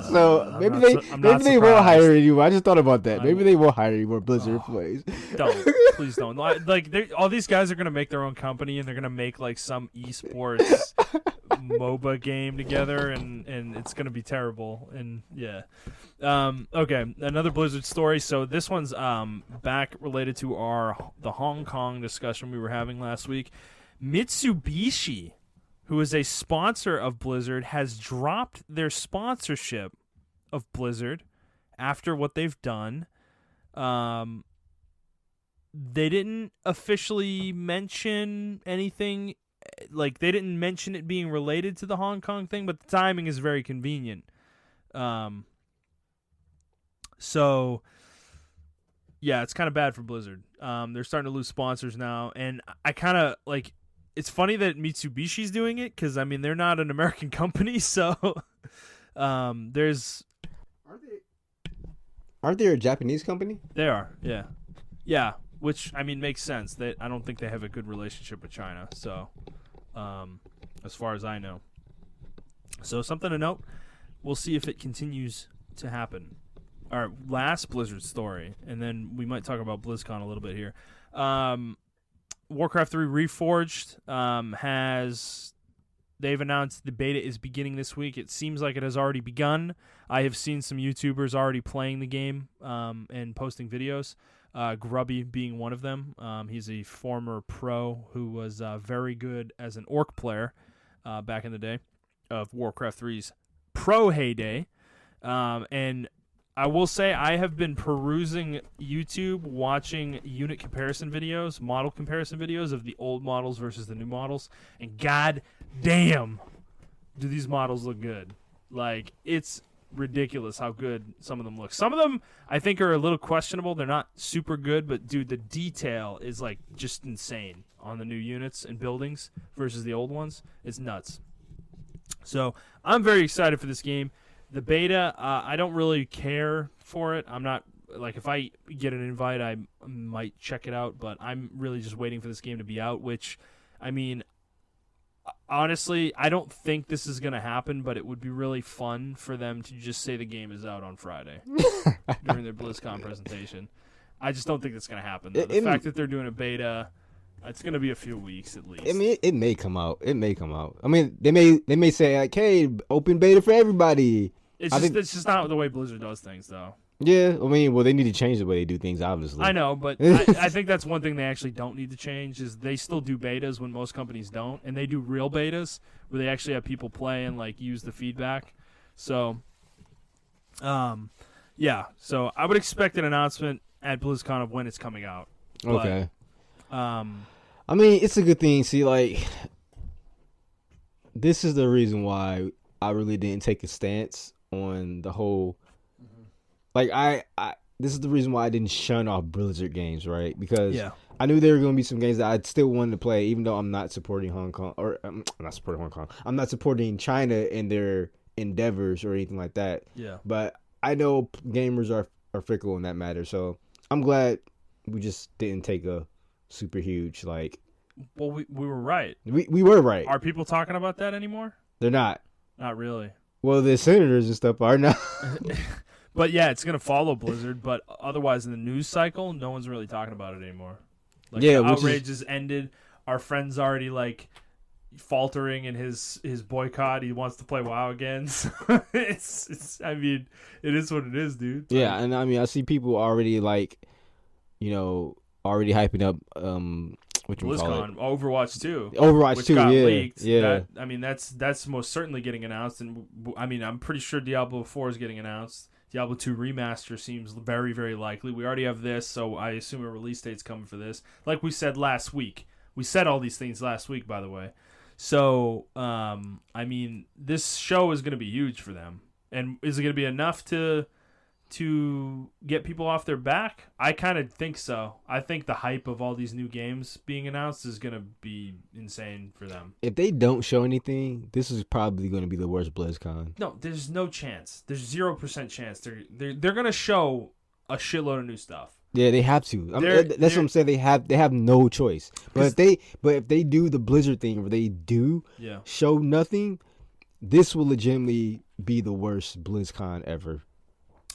So maybe they won't hire anyone. I just thought about that. Maybe they won't hire any more Blizzard employees. Please don't. Like all these guys are gonna make their own company, and they're gonna make like some esports MOBA game together, and it's gonna be terrible. And yeah, okay, another Blizzard story. So this one's back related to the Hong Kong discussion we were having last week. Mitsubishi, who is a sponsor of Blizzard, has dropped their sponsorship of Blizzard after what they've done. They didn't officially mention anything. Like, they didn't mention it being related to the Hong Kong thing, but the timing is very convenient. So, yeah, it's kind of bad for Blizzard. They're starting to lose sponsors now, and I kind of, like... It's funny that Mitsubishi's doing it because, I mean, they're not an American company, so there's... Aren't they a Japanese company? They are, yeah. Yeah, which, I mean, makes sense. I don't think they have a good relationship with China, so as far as I know. So something to note. We'll see if it continues to happen. All right, last Blizzard story, and then we might talk about BlizzCon a little bit here. Warcraft 3 Reforged they've announced the beta is beginning this week. It seems like it has already begun. I have seen some YouTubers already playing the game and posting videos. Grubby being one of them. He's a former pro who was very good as an orc player back in the day of Warcraft 3's pro heyday. And I will say I have been perusing YouTube, watching unit comparison videos, model comparison videos of the old models versus the new models, and god damn, do these models look good. Like, it's ridiculous how good some of them look. Some of them I think are a little questionable. They're not super good, but dude, the detail is like just insane on the new units and buildings versus the old ones. It's nuts. So I'm very excited for this game. The beta, I don't really care for it. I'm not, like, if I get an invite, I might check it out, but I'm really just waiting for this game to be out, which, I mean, honestly, I don't think this is going to happen, but it would be really fun for them to just say the game is out on Friday during their BlizzCon presentation. I just don't think that's going to happen, though. The fact that they're doing a beta... It's gonna be a few weeks at least. I mean, it may come out. I mean, they may say like, "Hey, open beta for everybody." It's just not the way Blizzard does things, though. Yeah, I mean, well, they need to change the way they do things, obviously. I know, but I think that's one thing they actually don't need to change is they still do betas when most companies don't, and they do real betas where they actually have people play and like use the feedback. So, yeah. So I would expect an announcement at BlizzCon of when it's coming out. Okay. I mean, it's a good thing. See, like, this is the reason why I really didn't take a stance on the whole. Like, this is the reason why I didn't shun off Blizzard games, right? Because I knew there were going to be some games that I still wanted to play, even though I'm not supporting Hong Kong, or I'm not supporting Hong Kong. I'm not supporting China in their endeavors or anything like that. Yeah. But I know gamers are fickle in that matter, so I'm glad we just didn't take a super huge like. Well, we were right. We were right. Are people talking about that anymore? They're not. Not really. Well, the senators and stuff are now. But yeah, it's gonna follow Blizzard. But otherwise, in the news cycle, no one's really talking about it anymore. Like, yeah, the outrage has ended. Our friend's already like faltering in his boycott. He wants to play WoW again. So it's. I mean, it is what it is, dude. Yeah, and I mean, I see people already like, already hyping up what you call it? BlizzCon, Overwatch 2. Overwatch which 2, got yeah. leaked. Yeah. That's most certainly getting announced, and I mean, I'm pretty sure Diablo 4 is getting announced. Diablo 2 Remaster seems very, very likely. We already have this, so I assume a release date's coming for this. Like we said last week. We said all these things last week, by the way. So, I mean, this show is going to be huge for them. And is it going to be enough to get people off their back? I kind of think so. I think the hype of all these new games being announced is going to be insane for them. If they don't show anything, this is probably going to be the worst BlizzCon. No, there's no chance. There's 0% chance. They're going to show a shitload of new stuff. Yeah, they have to. That's what I'm saying. They have no choice. But if they do the Blizzard thing, where they do show nothing, this will legitimately be the worst BlizzCon ever.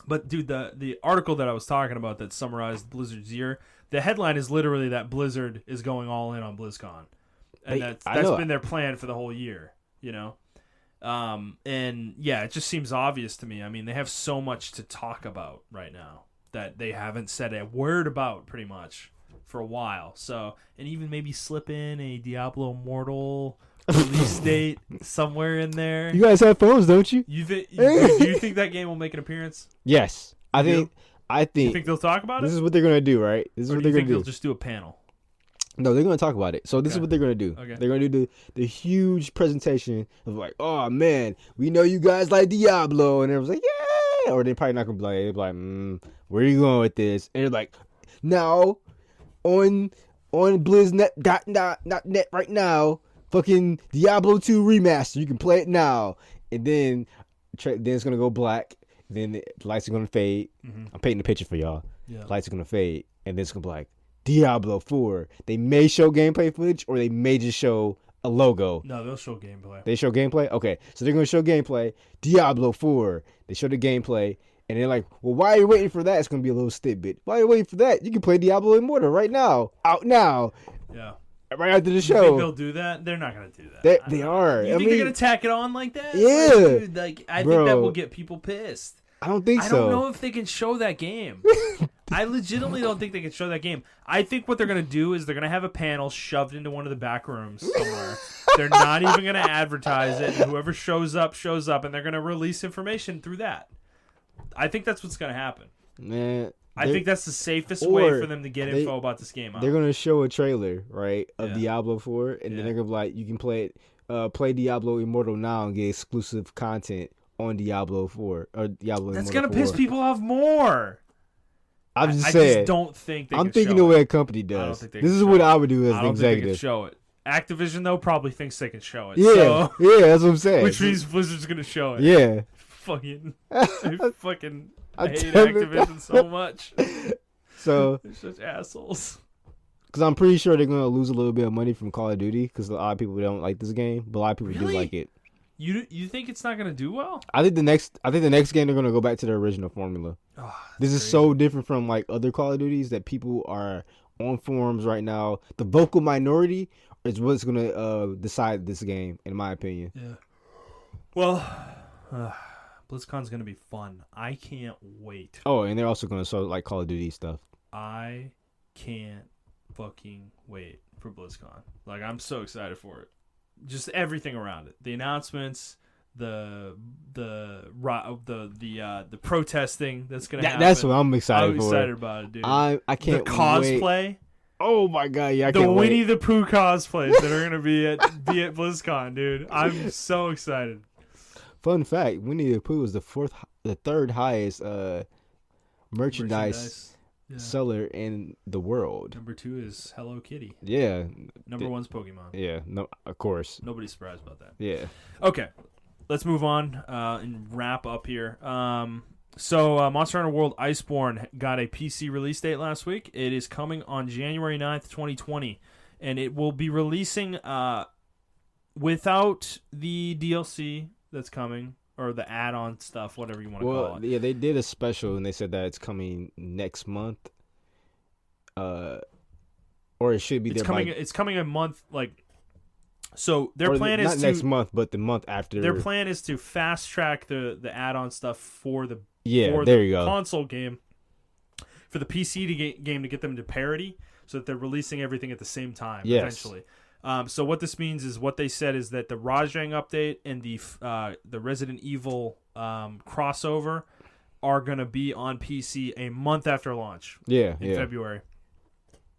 But dude, the article that I was talking about that summarized Blizzard's year, the headline is literally that Blizzard is going all in on BlizzCon, and that's been their plan for the whole year. And yeah, it just seems obvious to me. I mean, they have so much to talk about right now that they haven't said a word about pretty much for a while. So, and even maybe slip in a Diablo Immortal release date somewhere in there. You guys have phones, don't you? Do you think that game will make an appearance? Yes, I think. You think they'll talk about it? This is what they're gonna do, right? This is or what do you they're think gonna they'll do. just do a panel? No, they're gonna talk about it. So this is what they're gonna do. Okay. They're gonna do the huge presentation of like, oh man, we know you guys like Diablo, and everyone's like, yeah. Or they're probably not gonna be like, where are you going with this? And they're like, now on BlizzNet.net right now, fucking Diablo 2 remaster. You can play it now. And then it's gonna go black. Then the lights are gonna fade. Mm-hmm. I'm painting a picture for y'all. Yeah. Lights are gonna fade, and then it's gonna be like Diablo 4. They may show gameplay footage, or they may just show a logo. No, they'll show gameplay. They show gameplay? Okay, so they're gonna show gameplay. Diablo 4. They show the gameplay, and they're like, well, why are you waiting for that? It's gonna be a little tidbit. Why are you waiting for that? You can play Diablo Immortal right now. Out now. Yeah. Right after the show. You think they'll do that? They're not going to do that. They are. You think they're going to tack it on like that? Yeah. Dude, I think that will get people pissed. I don't think so. I don't know if they can show that game. I legitimately don't think they can show that game. I think what they're going to do is they're going to have a panel shoved into one of the back rooms somewhere. They're not even going to advertise it. And whoever shows up, and they're going to release information through that. I think that's what's going to happen. Man. I think that's the safest way for them to get info about this game out. They're going to show a trailer, right, of Diablo 4, and then they're going to be like, you can play it, play Diablo Immortal now and get exclusive content on Diablo 4 or Diablo That's Immortal 4. That's going to piss people off more. I'm just saying. I just don't think they I'm thinking the way a company does. This is what I would do as an executive. Think they can show it. Activision, though, probably thinks they can show it. Yeah, yeah, that's what I'm saying. Which means Blizzard's going to show it. Yeah. I hate Activision so much. So they're such assholes. Because I'm pretty sure they're going to lose a little bit of money from Call of Duty because a lot of people don't like this game, but a lot of people do like it. You think it's not going to do well? I think the next game they're going to go back to their original formula. Oh, this is so different from like other Call of Duties that people are on forums right now. The vocal minority is what's going to decide this game, in my opinion. Yeah. Well, BlizzCon's going to be fun. I can't wait. Oh, and they're also going to show like Call of Duty stuff. I can't fucking wait for BlizzCon. Like, I'm so excited for it. Just everything around it. The announcements, the protesting that's going to happen. That's what I'm excited for. I'm excited about it, dude. I can't The cosplay. Wait. Oh my god, yeah, I the can't Winnie wait. the Pooh cosplays that are going to be at BlizzCon, dude. I'm so excited. Fun fact: Winnie the Pooh is the third highest merchandise seller in the world. Number 2 is Hello Kitty. Yeah. Number 1's Pokemon. Yeah. No, of course. Nobody's surprised about that. Yeah. Okay, let's move on and wrap up here. So, Monster Hunter World Iceborne got a PC release date last week. It is coming on January 9th, 2020, and it will be releasing without the DLC that's coming, or the add-on stuff, whatever you want to call it. Yeah, they did a special, and they said that it's coming next month. Or it should be It's there coming. by... It's coming a month, like... So their plan is not to... next month, but the month after. Their plan is to fast-track the add-on stuff for the console game, for the PC game to get them to parity, so that they're releasing everything at the same time eventually. So what this means is, what they said is that the Rajang update and the Resident Evil crossover are going to be on PC a month after launch. In February.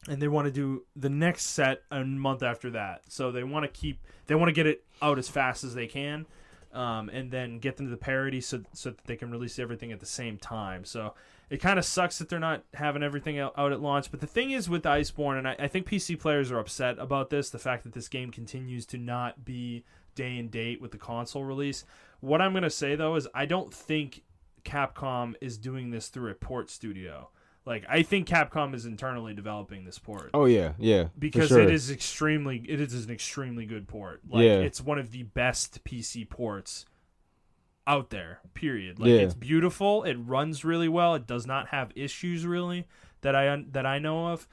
And they want to do the next set a month after that. So they want to get it out as fast as they can, and then get them to the parity so that they can release everything at the same time. So it kind of sucks that they're not having everything out at launch. But the thing is with Iceborne, and I think PC players are upset about this, the fact that this game continues to not be day and date with the console release. What I'm going to say, though, is I don't think Capcom is doing this through a port studio. Like, I think Capcom is internally developing this port. Oh yeah, because sure. it is an extremely good port. Like, it's one of the best PC ports out there. Period. Like, it's beautiful. It runs really well. It does not have issues really that I know of.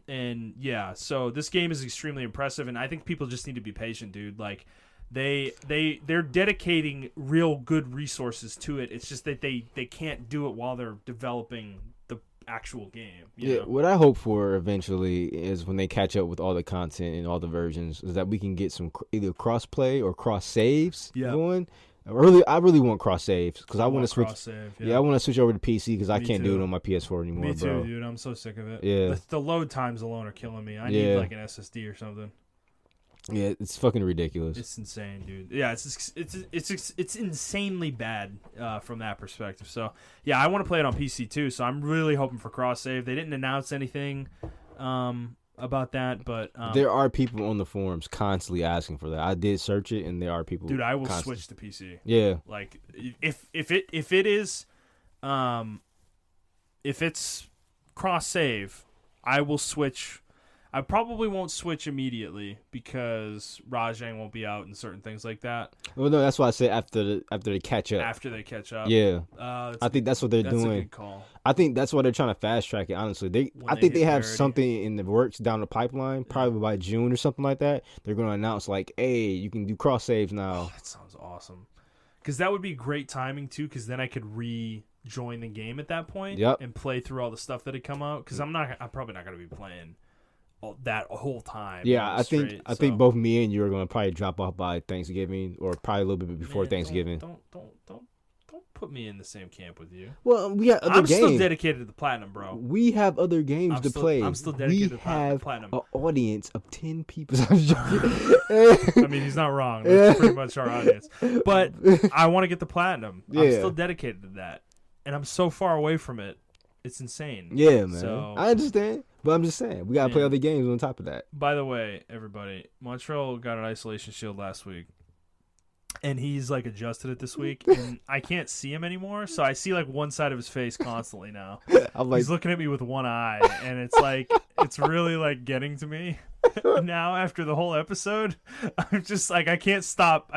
And yeah, so this game is extremely impressive, and I think people just need to be patient, dude. Like, they're dedicating real good resources to it. It's just that they can't do it while they're developing the actual game. You know? What I hope for eventually is, when they catch up with all the content and all the versions, is that we can get some either cross play or cross saves going. I really want cross saves, because I want to switch. I want to switch over to PC, because I can't do it on my PS4 anymore. Me too, bro. dude. I'm so sick of it. Yeah, the load times alone are killing me. I need like an SSD or something. Yeah, it's fucking ridiculous. It's insane, dude. Yeah, it's insanely bad from that perspective. So yeah, I want to play it on PC too. So I'm really hoping for cross save. They didn't announce anything about that, but there are people on the forums constantly asking for that. I did search it, and there are people. Dude, I will switch to PC. Yeah, like if it's cross save, I will switch. I probably won't switch immediately, because Rajang won't be out and certain things like that. Well, no, that's why I said after they catch up. After they catch up. Yeah. I think that's what they're doing. That's a good call. I think that's why they're trying to fast track it, honestly. I think they have something in the works down the pipeline, probably by June or something like that. They're going to announce, like, hey, you can do cross saves now. Oh, that sounds awesome. Because that would be great timing, too, because then I could rejoin the game at that point and play through all the stuff that had come out. Because I'm probably not going to be playing that whole time. Yeah, I think both me and you are going to probably drop off by Thanksgiving, or probably a little bit before Thanksgiving. Don't put me in the same camp with you. Well, we have other games. I'm still dedicated to the platinum, bro. We have other games to play. I'm still dedicated to platinum. We have an audience of 10 people. I mean, he's not wrong. That's pretty much our audience. But I want to get the platinum. Yeah. I'm still dedicated to that, and I'm so far away from it. It's insane. Yeah, man. So, I understand. But I'm just saying, we got to play other games on top of that. By the way, everybody, Montrell got an isolation shield last week, and he's, like, adjusted it this week, and I can't see him anymore, so I see, like, one side of his face constantly now. He's looking at me with one eye, and it's, like, it's really, like, getting to me now after the whole episode. I'm just, like, I can't stop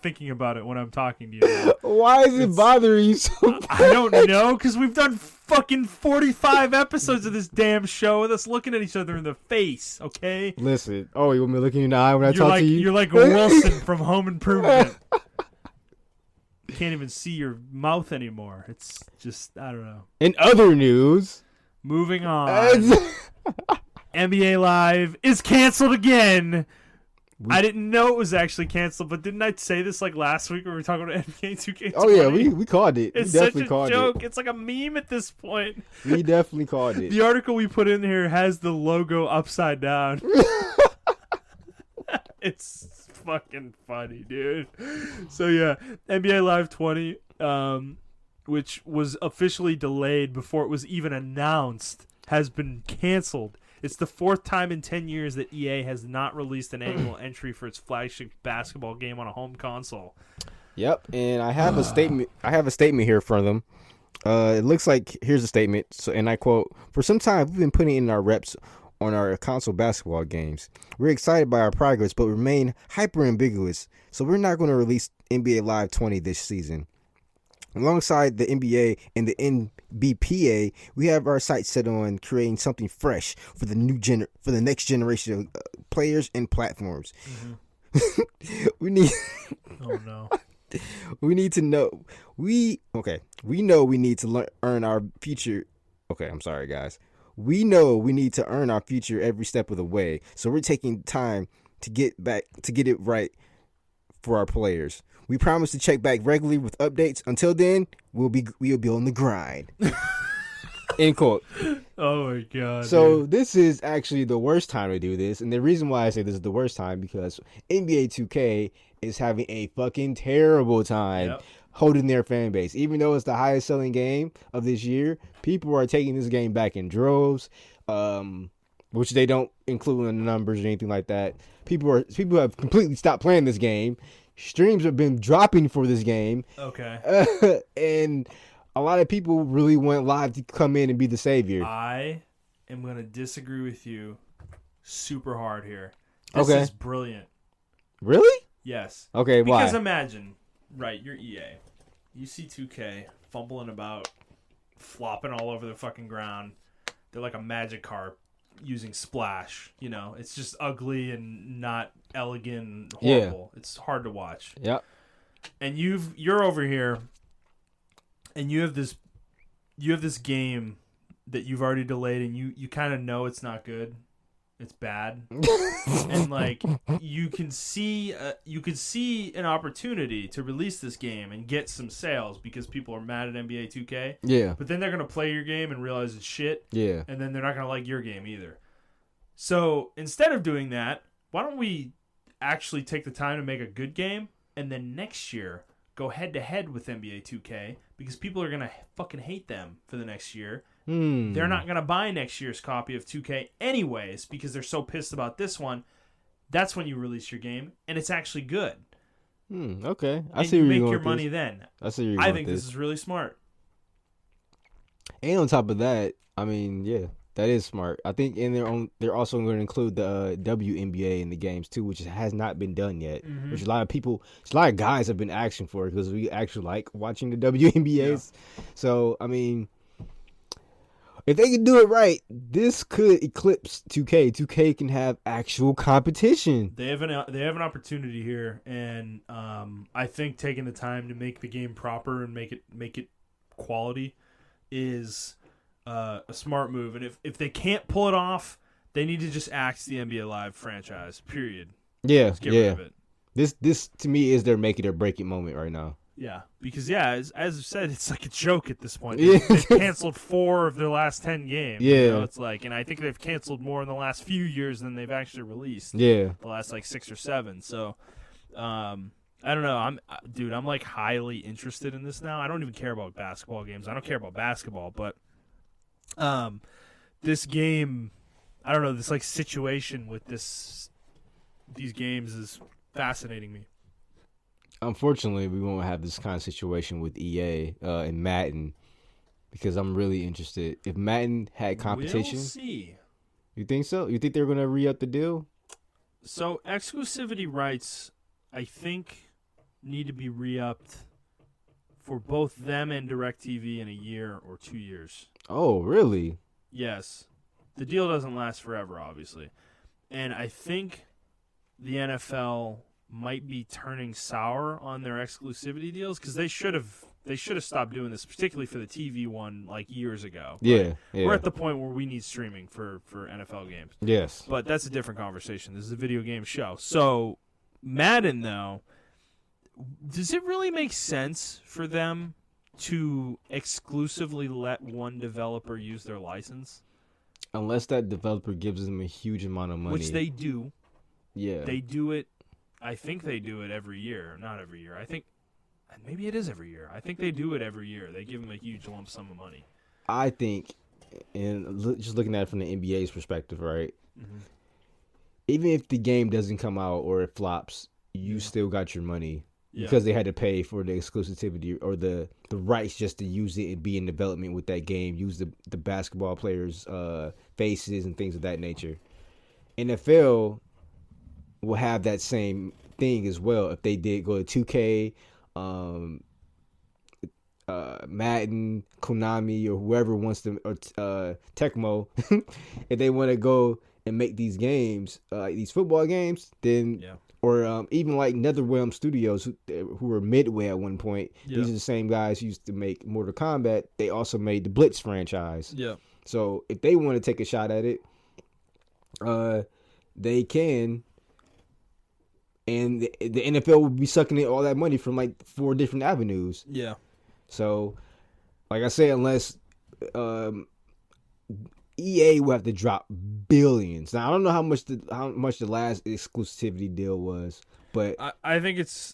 thinking about it when I'm talking to you now. Why is it bothering you so much? I don't know, because we've done fucking 45 episodes of this damn show with us looking at each other in the face, okay? Listen, you want me to look in your eye when I talk to you? You're like Wilson from Home Improvement. You can't even see your mouth anymore. It's just, I don't know. In other news, moving on. NBA Live is canceled again. I didn't know it was actually canceled, but didn't I say this like last week when we were talking about NBA 2K20? Oh yeah, we called it. It's such a joke. It's like a meme at this point. We definitely called it. The article we put in here has the logo upside down. It's fucking funny, dude. So yeah, NBA Live 20, which was officially delayed before it was even announced, has been canceled. It's the fourth time in 10 years that EA has not released an annual entry for its flagship basketball game on a home console. Yep, and I have a statement. I have a statement here from them. It looks like here's a statement. So, and I quote: "For some time, we've been putting in our reps on our console basketball games. We're excited by our progress, but remain hyper ambiguous. So we're not going to release NBA Live 20 this season. Alongside the NBA and the NBPA, we have our sights set on creating something fresh for the next generation of players and platforms. Mm-hmm. We need. Oh no. We need to know. We know we need to earn our future. Okay, I'm sorry, guys. We know we need to earn our future every step of the way. So we're taking time to get it right for our players. We promise to check back regularly with updates. Until then, we'll be on the grind." End quote. Oh my god. So dude. This is actually the worst time to do this, and the reason why I say this is the worst time because NBA 2K is having a fucking terrible time holding their fan base. Even though it's the highest selling game of this year, people are taking this game back in droves, which they don't include in the numbers or anything like that. People have completely stopped playing this game. Streams have been dropping for this game. Okay. And a lot of people really want Live to come in and be the savior. I am going to disagree with you super hard here. This is brilliant. Really? Yes. Okay, why? Because imagine, right, you're EA. You see 2K fumbling about, flopping all over the fucking ground. They're like a magic carp using splash. You know, it's just ugly and not elegant and horrible. Yeah. It's hard to watch. Yep. And you're over here and you have this game that you've already delayed and you kind of know it's not good. It's bad. And like you could see an opportunity to release this game and get some sales because people are mad at NBA 2K. Yeah. But then they're going to play your game and realize it's shit. Yeah. And then they're not going to like your game either. So instead of doing that, why don't we actually take the time to make a good game and then next year go head to head with NBA 2K because people are going to fucking hate them for the next year. They're not going to buy next year's copy of 2K anyways because they're so pissed about this one. That's when you release your game, and it's actually good. Okay. I see where you're going. You make your money then. I see where you're going. I think this is really smart. And on top of that, I mean, yeah, that is smart. I think they're also going to include the WNBA in the games too, which has not been done yet. Mm-hmm. Which a lot of guys have been asking for because we actually like watching the WNBAs. Yeah. So I mean, if they can do it right, this could eclipse 2K. 2K can have actual competition. They have an opportunity here, and I think taking the time to make the game proper and make it quality is a smart move. And if they can't pull it off, they need to just axe the NBA Live franchise. Period. Yeah, just get rid of it. This to me is their make it or break it moment right now. Yeah, because as I've said, it's like a joke at this point. They've canceled 4 of their last 10 games. Yeah, you know? It's like, and I think they've canceled more in the last few years than they've actually released. Yeah, the last like 6 or 7. So, I don't know. I'm like highly interested in this now. I don't even care about basketball games. I don't care about basketball, but this game, I don't know. This like situation with these games is fascinating me. Unfortunately, we won't have this kind of situation with EA and Madden because I'm really interested. If Madden had competition, we'll see. You think so? You think they're going to re-up the deal? So exclusivity rights, I think, need to be re-upped for both them and DirecTV in a year or 2 years. Oh, really? Yes. The deal doesn't last forever, obviously. And I think the NFL might be turning sour on their exclusivity deals because they should have stopped doing this, particularly for the TV one like years ago. Yeah, yeah. We're at the point where we need streaming for NFL games. Yes. But that's a different conversation. This is a video game show. So Madden, though, does it really make sense for them to exclusively let one developer use their license? Unless that developer gives them a huge amount of money. Which they do. Yeah. They do it. I think they do it every year. Not every year. I think maybe it is every year. I think they do it every year. They give them a huge lump sum of money. I think, and just looking at it from the NBA's perspective, right? Mm-hmm. Even if the game doesn't come out or it flops, you still got your money. because they had to pay for the exclusivity or the rights just to use it and be in development with that game, use the basketball players' faces and things of that nature. NFL will have that same thing as well if they did go to 2K, Madden, Konami, or whoever wants to, or Tecmo, if they want to go and make these games, these football games, then, or even like NetherRealm Studios, who were Midway at one point. These are the same guys who used to make Mortal Kombat. They also made the Blitz franchise. Yeah. So if they want to take a shot at it, they can. And the NFL would be sucking in all that money from like 4 different avenues. Yeah. So, like I said, unless EA will have to drop billions. Now I don't know how much the last exclusivity deal was, but I think it's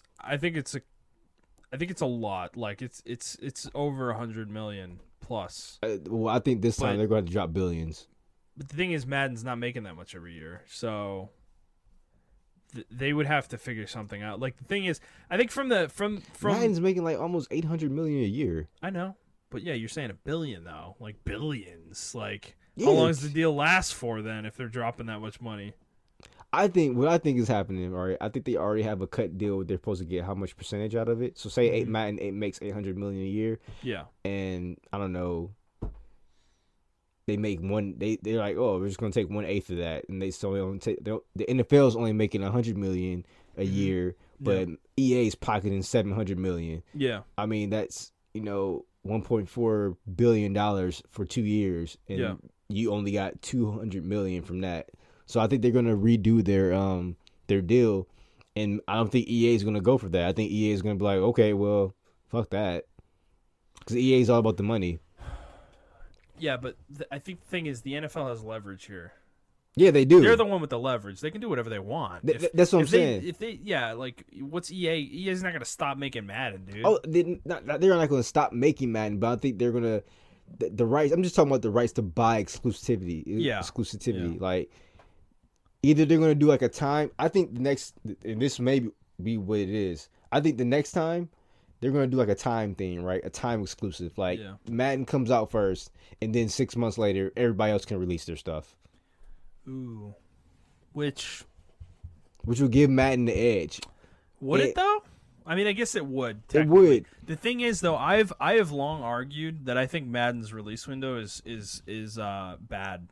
a lot. Like it's over 100 million plus. Well, I think this time they're going to drop billions. But the thing is, Madden's not making that much every year, so they would have to figure something out. Like the thing is, I think from Madden's making like almost 800 million a year. I know, but yeah, you're saying $1 billion though, like billions. Like how long does the deal last for then if they're dropping that much money? What I think is happening, all right, I think they already have a cut deal. They're supposed to get how much percentage out of it. So say Madden, it makes 800 million a year. Yeah, and I don't know. They make one. They're like, oh, we're just gonna take 1/8 of that, and they still only take. The NFL is only making 100 million a year, but EA is pocketing 700 million. Yeah, I mean that's $1.4 billion for 2 years, and you only got 200 million from that. So I think they're gonna redo their deal, and I don't think EA is gonna go for that. I think EA is gonna be like, okay, well, fuck that, because EA is all about the money. Yeah, but I think the thing is the NFL has leverage here. Yeah, they do. They're the one with the leverage. They can do whatever they want. That's what I'm saying. Like, what's EA? EA's not going to stop making Madden, dude. Oh, they're not going to stop making Madden, but I think they're going to the rights. I'm just talking about the rights to buy exclusivity. Yeah, exclusivity. Yeah. Like either they're going to do like a time. I think the next, and this may be what it is. I think the next time they're going to do like a time thing, right? A time exclusive. Like Madden comes out first, and then 6 months later, everybody else can release their stuff. Ooh. Which will give Madden the edge. Would it though? I mean, I guess it would. It would. The thing is, though, I have long argued that I think Madden's release window is bad.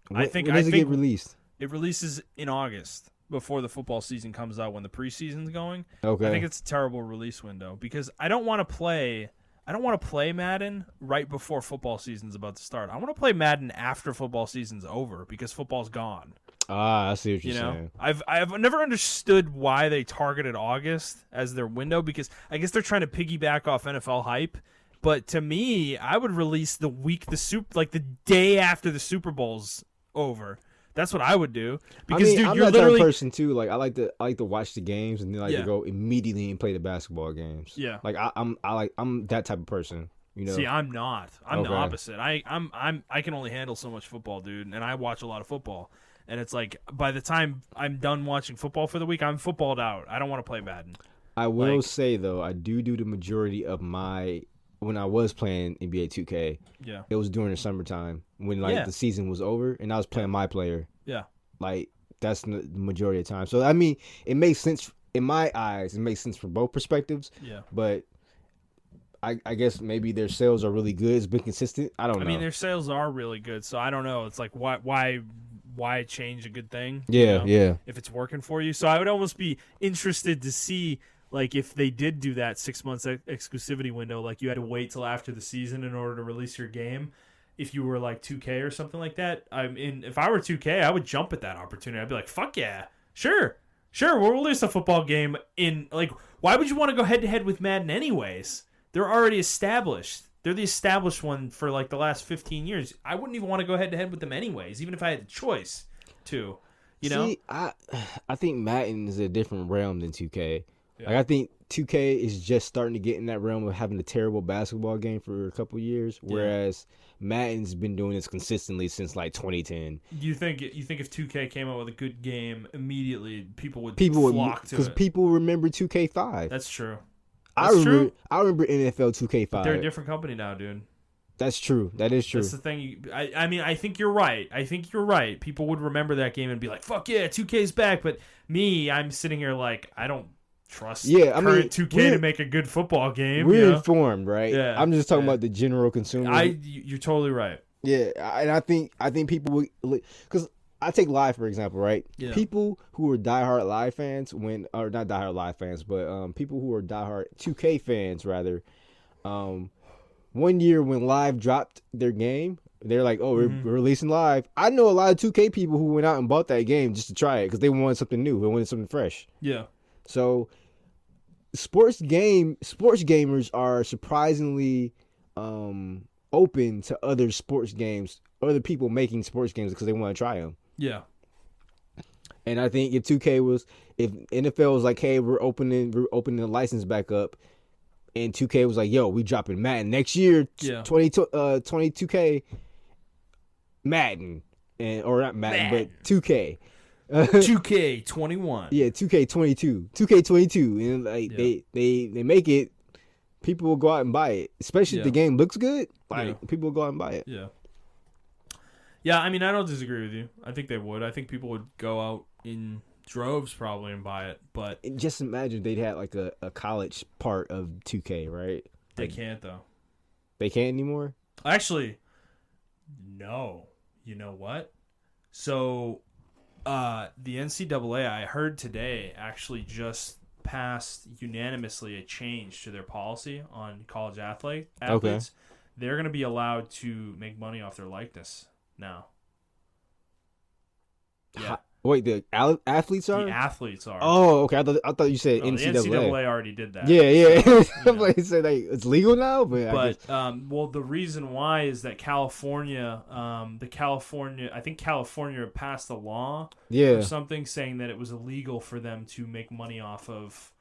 When does it get released? It releases in August, before the football season comes out, when the preseason's going. Okay. I think it's a terrible release window because I don't want to play Madden right before football season's about to start. I want to play Madden after football season's over because football's gone. I see what you're saying. I've never understood why they targeted August as their window because I guess they're trying to piggyback off NFL hype. But to me, I would release the day after the Super Bowl's over. That's what I would do. Because dude, I'm you're that literally type of person too. Like I like to watch the games and then to go immediately and play the basketball games. Yeah. Like I'm that type of person. You know. See, I'm not. I'm the opposite. I can only handle so much football, dude, and I watch a lot of football. And it's like by the time I'm done watching football for the week, I'm footballed out. I don't want to play Madden. I will say though, I do the majority of my when I was playing NBA 2K. Yeah. It was during the summertime when the season was over and I was playing my player. Yeah. Like that's the majority of the time. So I mean, it makes sense in my eyes. It makes sense for both perspectives. Yeah. But I guess maybe their sales are really good. It's been consistent. I don't know. I mean, their sales are really good. So I don't know. It's like why change a good thing? Yeah, yeah. If it's working for you. So I would almost be interested to see like if they did do that 6 months exclusivity window, like you had to wait till after the season in order to release your game. If you were like 2K or something like that, if I were 2K, I would jump at that opportunity. I'd be like, fuck yeah, sure, we'll release a football game in like. Why would you want to go head to head with Madden anyways? They're already established. They're the established one for like the last 15 years. I wouldn't even want to go head to head with them anyways, even if I had the choice to. You know? See, I think Madden is a different realm than 2K. Like I think 2K is just starting to get in that realm of having a terrible basketball game for a couple years, whereas Madden's been doing this consistently since like 2010. You think if 2K came out with a good game immediately, people would flock to it? Because people remember 2K5. That's true. I remember NFL 2K5. But they're a different company now, dude. That's true. That is true. That's the thing. I mean, I think you're right. People would remember that game and be like, "Fuck yeah, 2K's back." But me, I'm sitting here like, I don't trust current 2K to make a good football game. We're informed, right? Yeah. I'm just talking about the general consumer. You're totally right. Yeah, and I think people would, because I take Live for example, right? Yeah. People who are diehard Live fans, or not diehard Live fans, but people who are diehard 2K fans rather, one year when Live dropped their game, they're like, "Oh, we're releasing Live." I know a lot of 2K people who went out and bought that game just to try it because they wanted something new, they wanted something fresh. Yeah. So, sports gamers are surprisingly open to other sports games, other people making sports games because they want to try them. Yeah. And I think if NFL was like, "Hey, we're opening the license back up," and 2K was like, "Yo, we dropping Madden next year, 22K Madden," or not Madden, but 2K. 2K21. Yeah, 2K22, and like they make it, people will go out and buy it, especially if the game looks good. Like people will go out and buy it. Yeah. Yeah, I mean, I don't disagree with you. I think they would. I think people would go out in droves probably and buy it, but just imagine they'd have like a college part of 2K, right? They can't though. They can't anymore? Actually, no. You know what? So, the NCAA, I heard today, actually just passed unanimously a change to their policy on college athletes. Okay. They're going to be allowed to make money off their likeness now. Yeah. Wait, the athletes are? The athletes are. Oh, okay. I thought you said NCAA. The NCAA already did that. Yeah. So, Somebody said like it's legal now, but well, the reason why is that California, I think California passed a law or something saying that it was illegal for them to make money off of,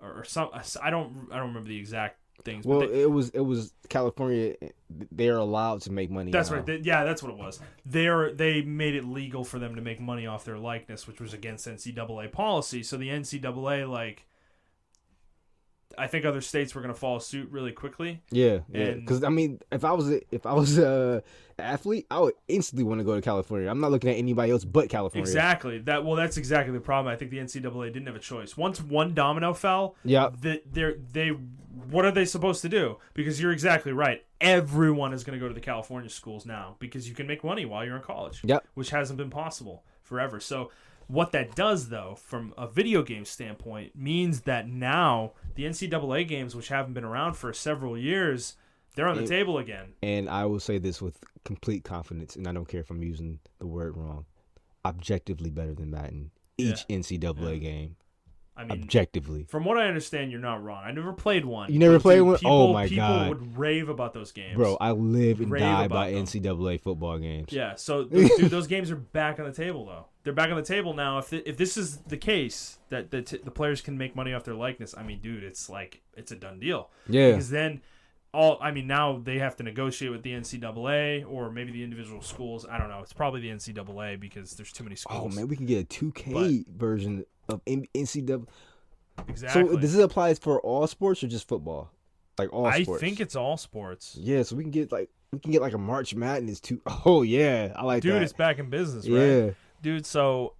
or some. I don't remember the exact things. Well, it was California. They are allowed to make money. That's right. That's what it was. They made it legal for them to make money off their likeness, which was against NCAA policy. So the NCAA, I think other states were going to follow suit really quickly. Yeah. Because I mean, if I was a athlete, I would instantly want to go to California. I'm not looking at anybody else but California. Exactly. That's exactly the problem. I think the NCAA didn't have a choice. Once one domino fell, what are they supposed to do? Because you're exactly right. Everyone is going to go to the California schools now because you can make money while you're in college. Yep. Which hasn't been possible forever. So what that does, though, from a video game standpoint, means that now the NCAA games, which haven't been around for several years, they're on the table again. And I will say this with complete confidence, and I don't care if I'm using the word wrong, objectively better than Madden. Each NCAA game. I mean, objectively. From what I understand, you're not wrong. I never played one. You never played one? Oh, my God. People would rave about those games. Bro, I live and die by NCAA football games. Yeah, so, dude, those games are back on the table, though. They're back on the table now. If this is the case, that the players can make money off their likeness, I mean, dude, it's a done deal. Yeah. Because then, now they have to negotiate with the NCAA or maybe the individual schools. I don't know. It's probably the NCAA because there's too many schools. Oh, man, we can get a 2K version of NCAA. Exactly. So does it apply for all sports or just football? Like all sports? I think it's all sports. Yeah, so we can get like a March Madness too. Oh yeah, I like that. Dude, it's back in business, right? Yeah. Dude, so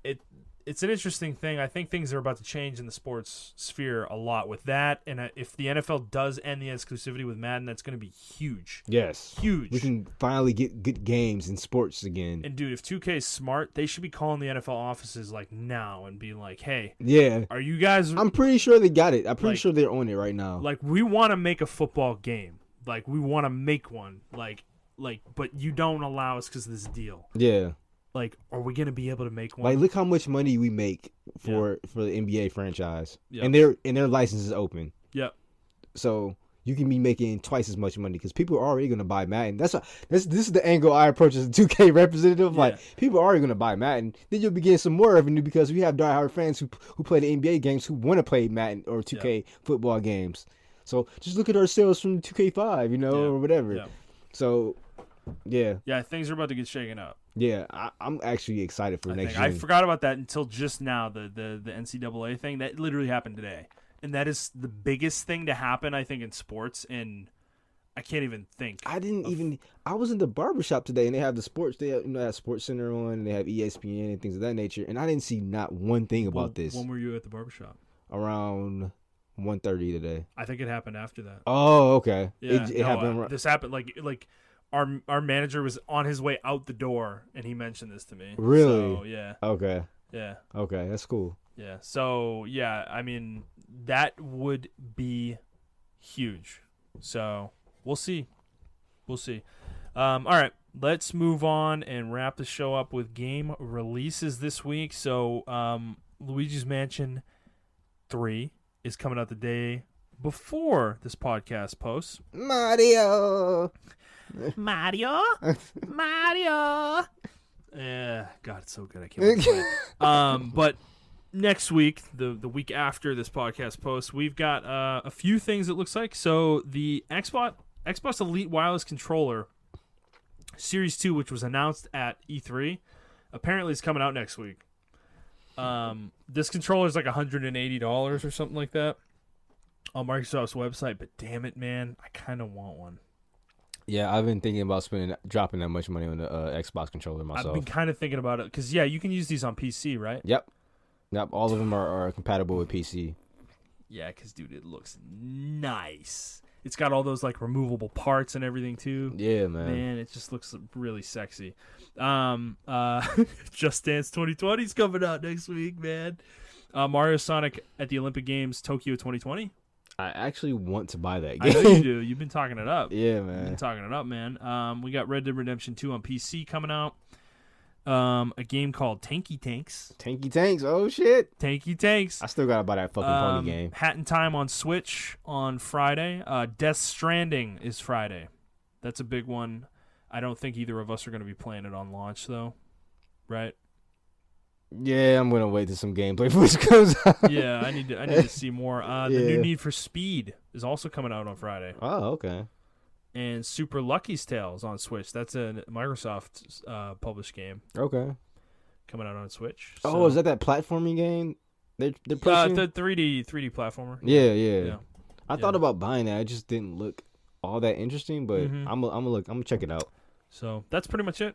it's an interesting thing. I think things are about to change in the sports sphere a lot with that. And if the NFL does end the exclusivity with Madden, that's going to be huge. Yes. Huge. We can finally get good games in sports again. And, dude, if 2K is smart, they should be calling the NFL offices, now and being like, hey, are you guys... I'm pretty sure they got it. I'm pretty sure they're on it right now. We want to make a football game. We want to make one. But you don't allow us because of this deal. Yeah. Are we gonna be able to make one? Look how much money we make for the NBA franchise, yep. and their license is open. Yep. So you can be making twice as much money because people are already going to buy Madden. This is the angle I approach as a 2K representative. Yeah. Like, people are already going to buy Madden. Then you'll be getting some more revenue because we have diehard fans who play the NBA games who want to play Madden or 2K football games. So just look at our sales from 2K5, or whatever. Yeah. So, yeah. Yeah, things are about to get shaken up. Yeah, I'm actually excited for next year. I forgot about that until just now, the NCAA thing. That literally happened today. And that is the biggest thing to happen, I think, in sports. And I can't even think. I was in the barbershop today, and they have the sports. They have Sports Center on, and they have ESPN and things of that nature. And I didn't see not one thing about this. When were you at the barbershop? Around 1:30 today. I think it happened after that. Oh, okay. Yeah, it happened. This happened like our manager was on his way out the door, and he mentioned this to me. Really? So, yeah. Okay. Yeah. Okay, that's cool. Yeah. So, yeah, I mean, that would be huge. So, we'll see. All right, let's move on and wrap the show up with game releases this week. So, Luigi's Mansion 3 is coming out the day before this podcast posts. Mario. Yeah, God, it's so good. I can't wait to play it. But next week, the week after this podcast posts, we've got a few things it looks like. So the Xbox Elite Wireless Controller Series 2, which was announced at E3, apparently is coming out next week. This controller is like $180 or something like that on Microsoft's website, but damn it, man, I kind of want one. Yeah, I've been thinking about dropping that much money on the Xbox controller myself. I've been kind of thinking about it because, yeah, you can use these on PC, right? Yep, all of them are compatible with PC. Yeah, because, dude, it looks nice. It's got all those, like, removable parts and everything, too. Yeah, man. Man, it just looks really sexy. Just Dance 2020 is coming out next week, man. Mario Sonic at the Olympic Games Tokyo 2020. I actually want to buy that game. I know you do. You've been talking it up. Yeah, man. You've been talking it up, man. We got Red Dead Redemption 2 on PC coming out. A game called Tanky Tanks. Tanky Tanks. Oh, shit. Tanky Tanks. I still got to buy that fucking pony game. Hat in Time on Switch on Friday. Death Stranding is Friday. That's a big one. I don't think either of us are going to be playing it on launch, though. Right? Yeah, I'm going to wait till some gameplay footage comes out. Yeah, I need to see more. The new Need for Speed is also coming out on Friday. Oh, okay. And Super Lucky's Tales on Switch. That's a Microsoft published game. Okay. Coming out on Switch. Oh, is that platforming game? They're pushing? The 3D platformer. Yeah. I thought about buying that. It just didn't look all that interesting, but I'm gonna check it out. So that's pretty much it.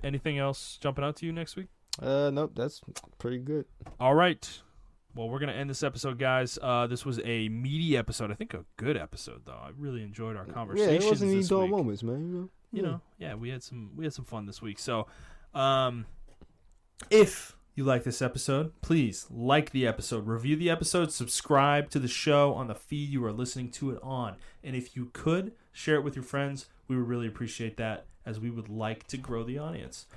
Anything else jumping out to you next week? Nope, that's pretty good. All right. Well, we're going to end this episode, guys. This was a meaty episode. I think a good episode, though. I really enjoyed our conversations. Yeah, it wasn't any dull week. moments, man. You know, we had some fun this week. So, if you like this episode, please like the episode, review the episode, subscribe to the show on the feed you are listening to it on. And if you could, share it with your friends. We would really appreciate that, as we would like to grow the audience.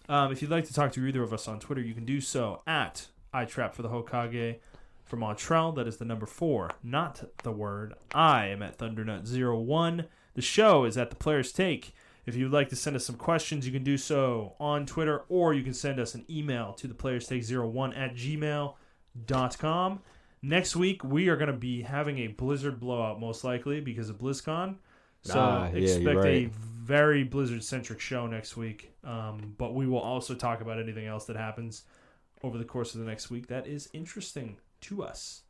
If you'd like to talk to either of us on Twitter, you can do so at iTrap for the Hokage. For Montrell, that is the number 4, not the word. I am at Thundernut01. The show is at The Player's Take. If you'd like to send us some questions, you can do so on Twitter, or you can send us an email to theplayerstake01@gmail.com. Next week, we are going to be having a Blizzard blowout, most likely, because of BlizzCon. So expect a very Blizzard-centric show next week. But we will also talk about anything else that happens over the course of the next week that is interesting to us.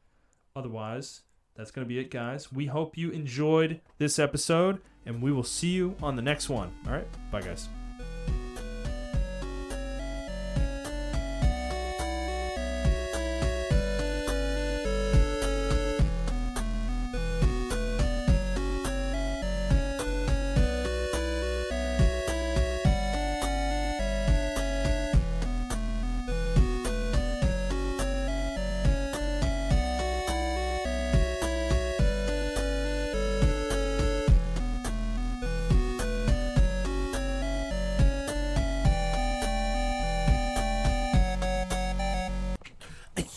Otherwise, that's going to be it, guys. We hope you enjoyed this episode, and we will see you on the next one. All right? Bye, guys.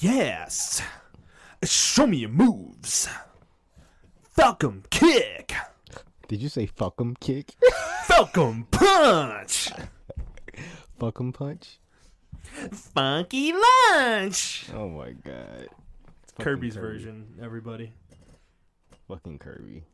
Yes. Show me your moves. Falcon Kick. Did you say fuck 'em kick? Falcon Punch. Fuck 'em punch? Funky Lunch. Oh my god. Kirby's version, everybody. Fucking Kirby.